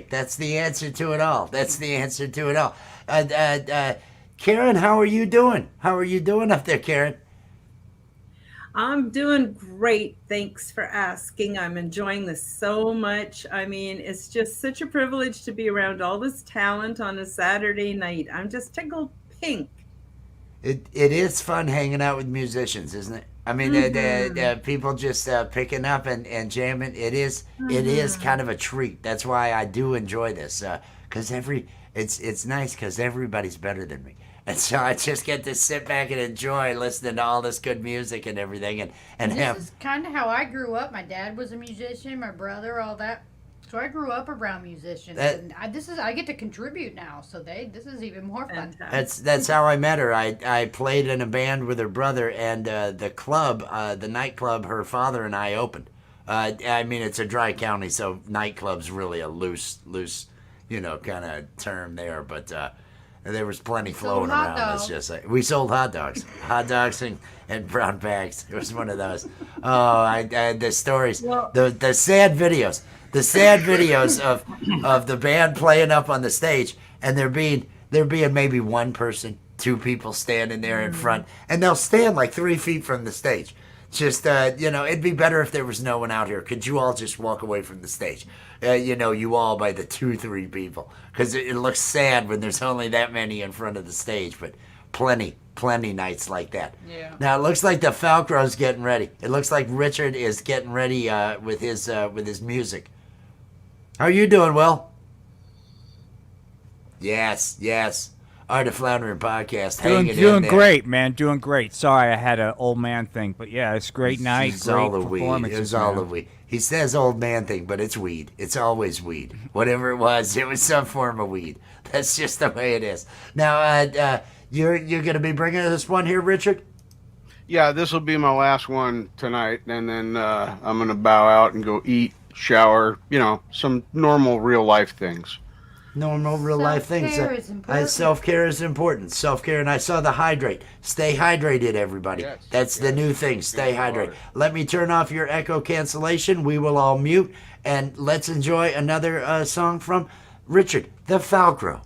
That's the answer to it all. Karen, how are you doing? How are you doing up there, Karen? I'm doing great. Thanks for asking. I'm enjoying this so much. I mean, it's just such a privilege to be around all this talent on a Saturday night. I'm just tickled pink. It is fun hanging out with musicians, isn't it? I mean, the people just picking up and jamming. It is kind of a treat. That's why I do enjoy this, because it's nice because everybody's better than me, and so I just get to sit back and enjoy listening to all this good music and everything, and this is kind of how I grew up. My dad was a musician, my brother, all that. So I grew up around musicians, and I get to contribute now. So this is even more fun. That's how I met her. I played in a band with her brother, and the club, the nightclub, her father and I opened. I mean, it's a dry county, so nightclub's really a loose, kind of term there. But there was plenty flowing around. Let's just say we sold hot dogs, and brown bags. It was one of those. Oh, the stories, the sad videos. The sad videos of the band playing up on the stage, and there being maybe one person, two people standing there in front, and they'll stand like 3 feet from the stage, Just, it'd be better if there was no one out here. Could you all just walk away from the stage? You all by the 2-3 people. Because it looks sad when there's only that many in front of the stage. But plenty nights like that. Yeah. Now, it looks like the Falcro's getting ready. It looks like Richard is getting ready with his music. How are you doing, Will? Yes. Art of Floundering podcast. Doing great, man. Doing great. Sorry, I had an old man thing, but yeah, it's a great night. It's great all the weed. performances. It was all the weed. He says old man thing, but it's weed. It's always weed. Whatever it was some form of weed. That's just the way it is. Now, you're gonna be bringing us one here, Richard? Yeah, this will be my last one tonight, and then I'm gonna bow out and go eat, shower. Some normal real life things. Normal real life things. Self-care is Self-care is important. important. Self-care, and I saw the hydrate. Stay hydrated, everybody. That's the new thing. Stay hydrated. Let me turn off your echo cancellation. We will all mute, and let's enjoy another song from Richard, the Falcro.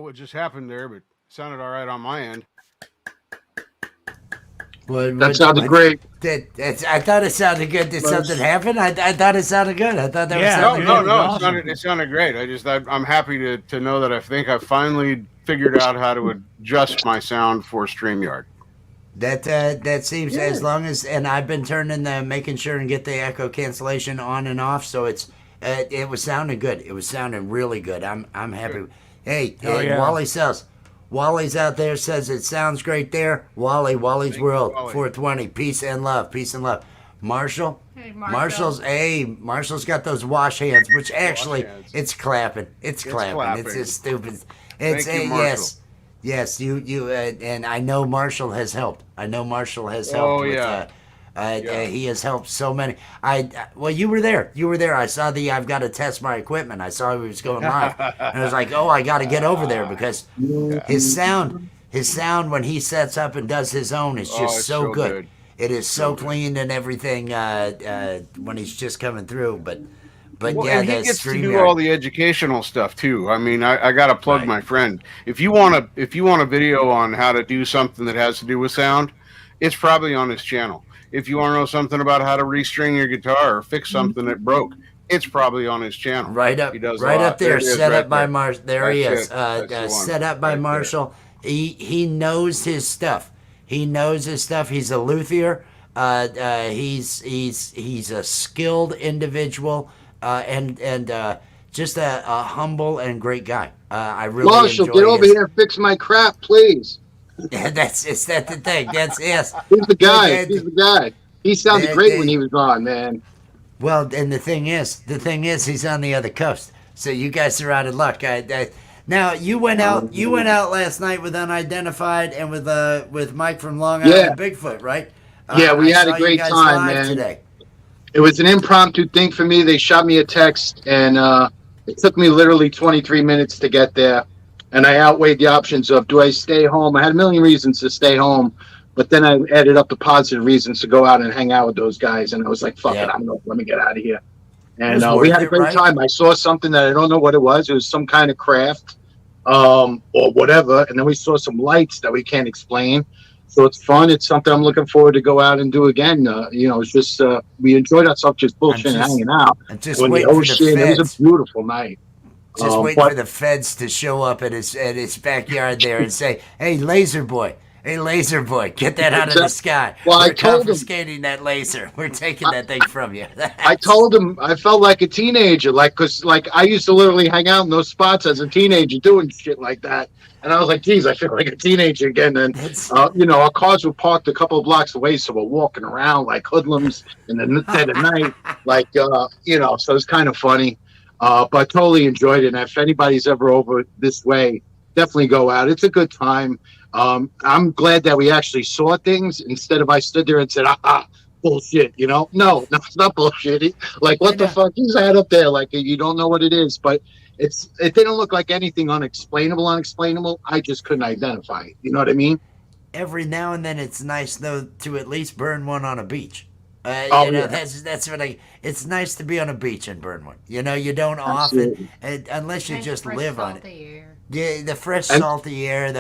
What just happened there, but it sounded all right on my end. That sounded great. I thought it sounded good. Did something happen? I thought it sounded good. I thought that was sounding no, good. awesome. It sounded great. I'm happy to know that I think I finally figured out how to adjust my sound for StreamYard. That seems as long as, and I've been making sure and get the echo cancellation on and off, so it was sounding good. It was sounding really good. I'm happy. Good. Hey, Wally's out there, says it sounds great there. Wally's World, Wally. 420. Peace and love. Marshall. Hey, Marshall. Marshall's got those wash hands, which actually it's clapping. It's clapping. It's just stupid. It's Thank you, Marshall. Yes. You and I know Marshall has helped. Oh, yeah. He has helped so many. Well, you were there. You were there. I saw I've got to test my equipment. I saw he was going live, and I was like, oh, I got to get over there because his sound when he sets up and does his own is just it's so so good. good. It is so clean and everything when he's just coming through. But Well, yeah, and he the gets to do StreamYard. all the educational stuff too. I mean, I got to plug Right. my friend. If you want a video on how to do something that has to do with sound, it's probably on his channel. If you want to know something about how to restring your guitar or fix something that broke, it's probably on his channel. Right up, He does a right lot. up there. It is Set right up by there. Marshall. There he That's is. it. That's the one. Set up by Right there. Marshall. He knows his stuff. He knows his stuff. He's a luthier. He's a skilled individual and just a humble and great guy. I really Marshall, enjoy get over his- here and fix my crap, please. That's the thing. That's yes. He's the guy. Yeah, He's the guy. He sounded Yeah, great yeah. when he was on, man. Well, and the thing is, he's on the other coast. So you guys are out of luck. Now you went out last night with Unidentified and with Mike from Long Island Bigfoot, right? Yeah, we I had a saw you great guys time, live man. Today. It was an impromptu thing for me. They shot me a text, and it took me literally 23 minutes to get there. And I outweighed the options of, do I stay home? I had a million reasons to stay home, but then I added up the positive reasons to go out and hang out with those guys. And I was like, fuck it, let me get out of here. And we had a great time. I saw something that I don't know what it was. It was some kind of craft or whatever. And then we saw some lights that we can't explain. So it's fun. It's something I'm looking forward to go out and do again. It's just we enjoyed ourselves just bullshitting and hanging out. I'm just When the waiting for the ocean, it was feds. a beautiful night. Just waiting for the feds to show up at his backyard there and say, "Hey, laser boy, get that out of the sky. Well, I We're told him- confiscating that laser. We're taking that thing from you." I told him I felt like a teenager, because I used to literally hang out in those spots as a teenager doing shit like that. And I was like, geez, I feel like a teenager again. And, our cars were parked a couple of blocks away, so we're walking around like hoodlums in the dead of night. So it's kind of funny. But I totally enjoyed it. And if anybody's ever over this way, definitely go out. It's a good time. I'm glad that we actually saw things instead of I stood there and said, bullshit, No, it's not bullshit. Like, what the fuck is that up there? Like, you don't know what it is, but it didn't look like anything unexplainable. I just couldn't identify it. You know what I mean? Every now and then, it's nice though to at least burn one on a beach. Yeah. That's what it's nice to be on a beach and burn one. You don't Absolutely. often, unless you Nice just fresh, live on it. salty air. Yeah, the fresh, And- salty air.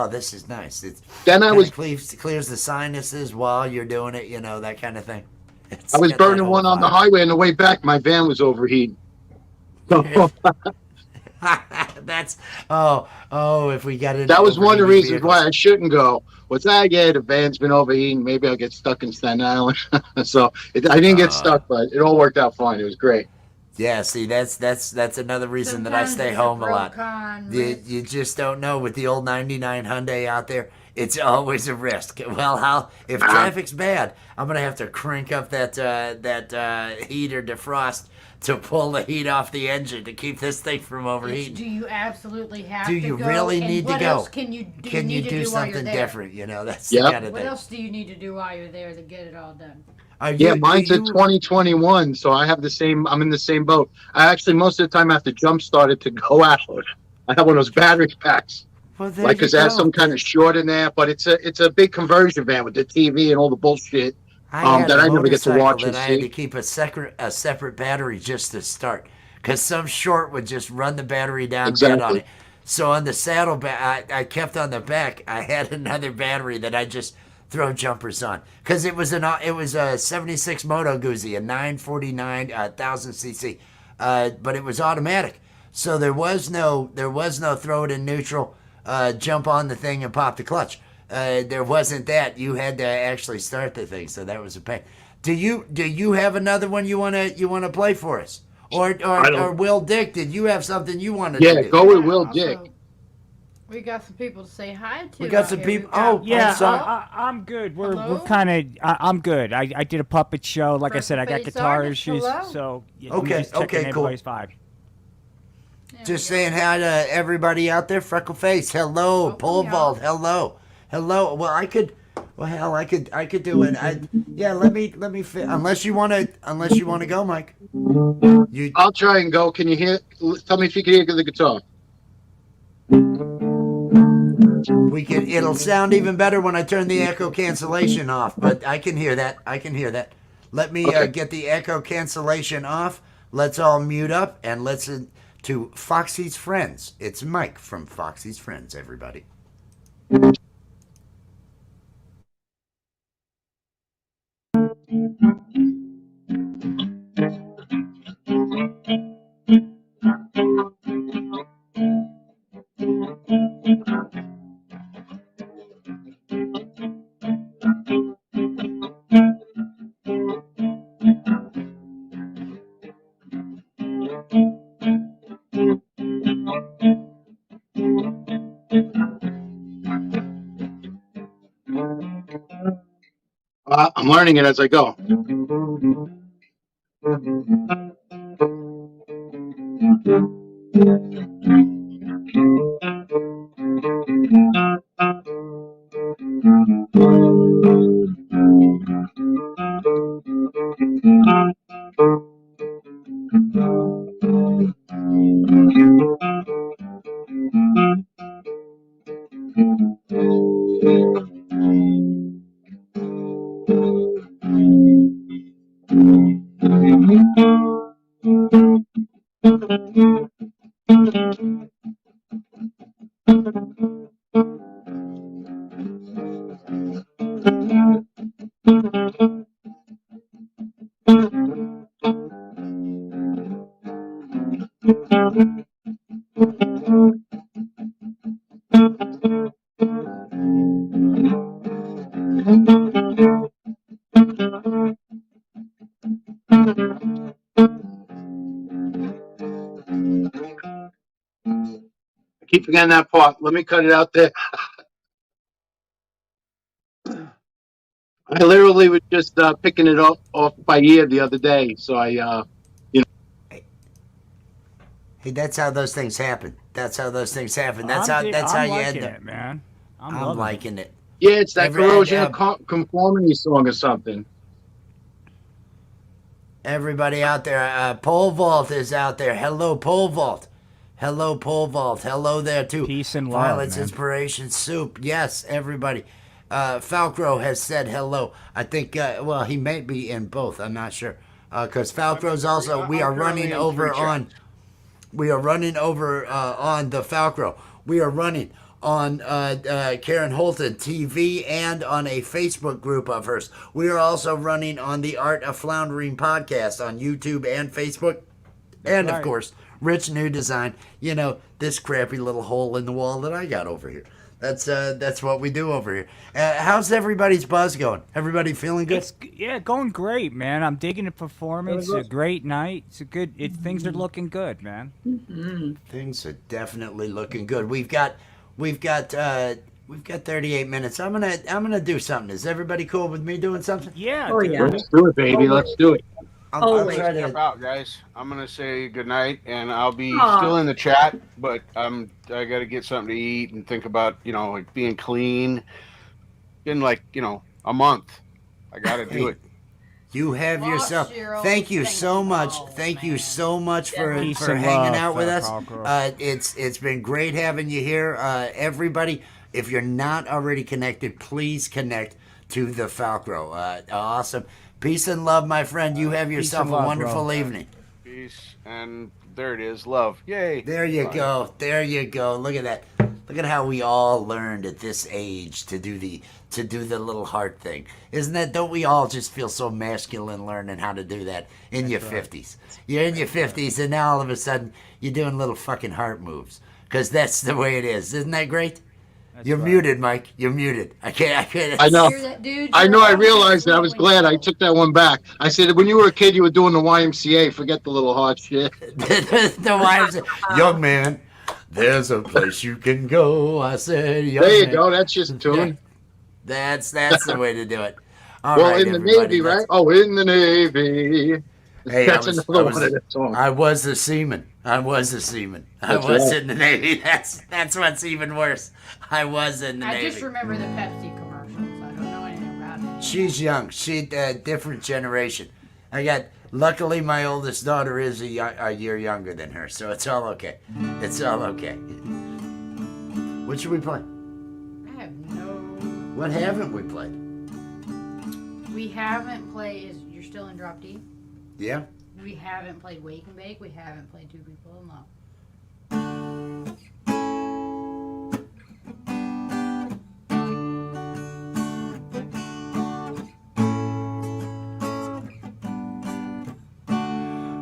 This is nice. Then I was clears the sinuses while you're doing it. That kind of thing. I was burning one on the highway on the way back. My van was overheating. That's if we got it. That was one of the reasons why I shouldn't go. Was that the van's been overheating? Maybe I'll get stuck in Staten Island. So I didn't get stuck, but it all worked out fine. It was great. Yeah, see, that's another reason that I Sometimes stay it's home a pro lot. con You just don't know with the old 99 Hyundai out there. It's always a risk. Well, if traffic's bad, I'm gonna have to crank up that heat or defrost to pull the heat off the engine to keep this thing from overheating. Do you absolutely have Do to you go? really And need to what go? else can you do? Can you need to do while you're something there? different? That's Yep. the kind of What thing. else do you need to do while you're there to get it all done? Mine's a 2021, so I have I'm in the same boat. I actually, most of the time, have to jump start it to go out. I have one of those battery packs. Well, there Because you it has go. some kind of short in there, but it's a big conversion van with the TV and all the bullshit had that a I never get to motorcycle watch that and I had to see. keep a separate battery just to start, because some short would just run the battery down dead on Exactly. it. So on the saddlebag, I kept on the back. I had another battery that I just throw jumpers on, because it was a 76 Moto Guzzi, a 949 1000 cc, but it was automatic. So there was no throw it in neutral, jump on the thing and pop the clutch. There wasn't that. You had to actually start the thing, so that was a pain. Do you have another one you wanna play for us, or Will Dick? Did you have something you wanted to do? Go with Will Also, Dick. We got some people to say hi to. We got out some here. people- We've got- oh, Yeah, sorry. I'm good. We're Hello? kind of. I'm good. I did a puppet show. Like I said, I got Freckle-faced guitar artist, issues, hello? so Okay, just checking okay, cool. everybody's vibe. Just saying hi to everybody out there. Freckle Face, hello. Welcome, Pole y'all. Vault, hello. Well, I could Well, hell, I could do it. Yeah, let me unless you want to go, Mike. I'll try and go. Can you hear? Tell me if you can hear the guitar. It'll sound even better when I turn the echo cancellation off, but I can hear that. Let me get the echo cancellation off. Let's all mute up and listen to Foxy's Friends. It's Mike from Foxy's Friends, everybody. I'm learning it as I go. I keep forgetting that part. Let me cut it out there. I literally was just picking it off by ear the other day. So Hey, that's how those things happen. That's how you liking end up. it, man. I'm liking it. Yeah, it's that corrosion of conformity song or something. Everybody out there, Pole Vault is out there. Hello, Pole Vault. Hello, Pole Vault. Hello there too. Peace and love, Violence, man. Inspiration, Soup. Yes, everybody. Falcro has said hello. I think, he may be in both. I'm not sure. Because Falcro's also, we are running over on the Falcro. We are running on Karen Holton TV and on a Facebook group of hers. We are also running on the Art of Floundering podcast on YouTube and Facebook. And of course, Rich New Design. You know, this crappy little hole in the wall that I got over here. That's what we do over here. How's everybody's buzz going? Everybody feeling good? Going great, man. I'm digging the performance. It's a great night. Things are looking good, man. Mm-hmm. Things are definitely looking good. We've got 38 minutes. I'm gonna do something. Is everybody cool with me doing something? Yeah. Oh, yeah. Let's do it, baby. Let's do it. I'll Always. try Step out, guys. I'm gonna say goodnight, and I'll be Aw. still in the chat, but I got to get something to eat and think about like being clean. Been a month. I got to do it. You have Lost yourself. Zero. Thank you so much. Oh, Thank you man. so much for Peace for and hanging love, out with us. Falco. It's been great having you here, everybody. If you're not already connected, please connect to the Falcro. Awesome. Peace and love, my friend. You have yourself and a love, wonderful bro. evening. Peace, and there it is. Love. Yay. There you Bye. go. There you go. Look at that. Look at how we all learned at this age to do the little heart thing. Isn't that? Don't we all just feel so masculine learning how to do that in your 50s? You're in your 50s, and now all of a sudden you're doing little fucking heart moves because that's the way it is. Isn't that great? You're muted, Mike. You're muted. I can't. I know. Hear that, dude? I know. I You're realized that. I was always glad I going took that one back. I said, when you were a kid, you were doing the YMCA. Forget the little hard shit. The wives, young man, there's a place you can go. I said, young There you man. go. That's just a tune. That's the way to do it. All Well, right, in the everybody, Navy, let's- right? Oh, in the Navy. Hey, That's another one of the songs. I was a seaman. I was That's was right. in the Navy. That's what's even worse. I was in the I Navy. just remember the Pepsi commercials. I don't know She's young. She different generation. Luckily, my oldest daughter is a year younger than her, so it's all okay. It's all okay. What should we play? I have no. What haven't we played? We haven't played. You're still in Drop D? Yeah. We haven't played Wake and Bake. We haven't played Two People in Love.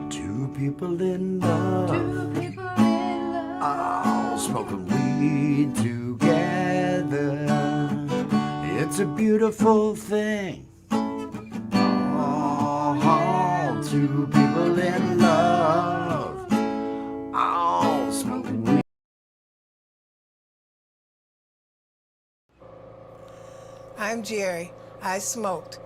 Two people in love. Two people in love. All smoking weed together. It's a beautiful thing. Oh, two people in love. All smoking weed. I'm Jerry. I smoked.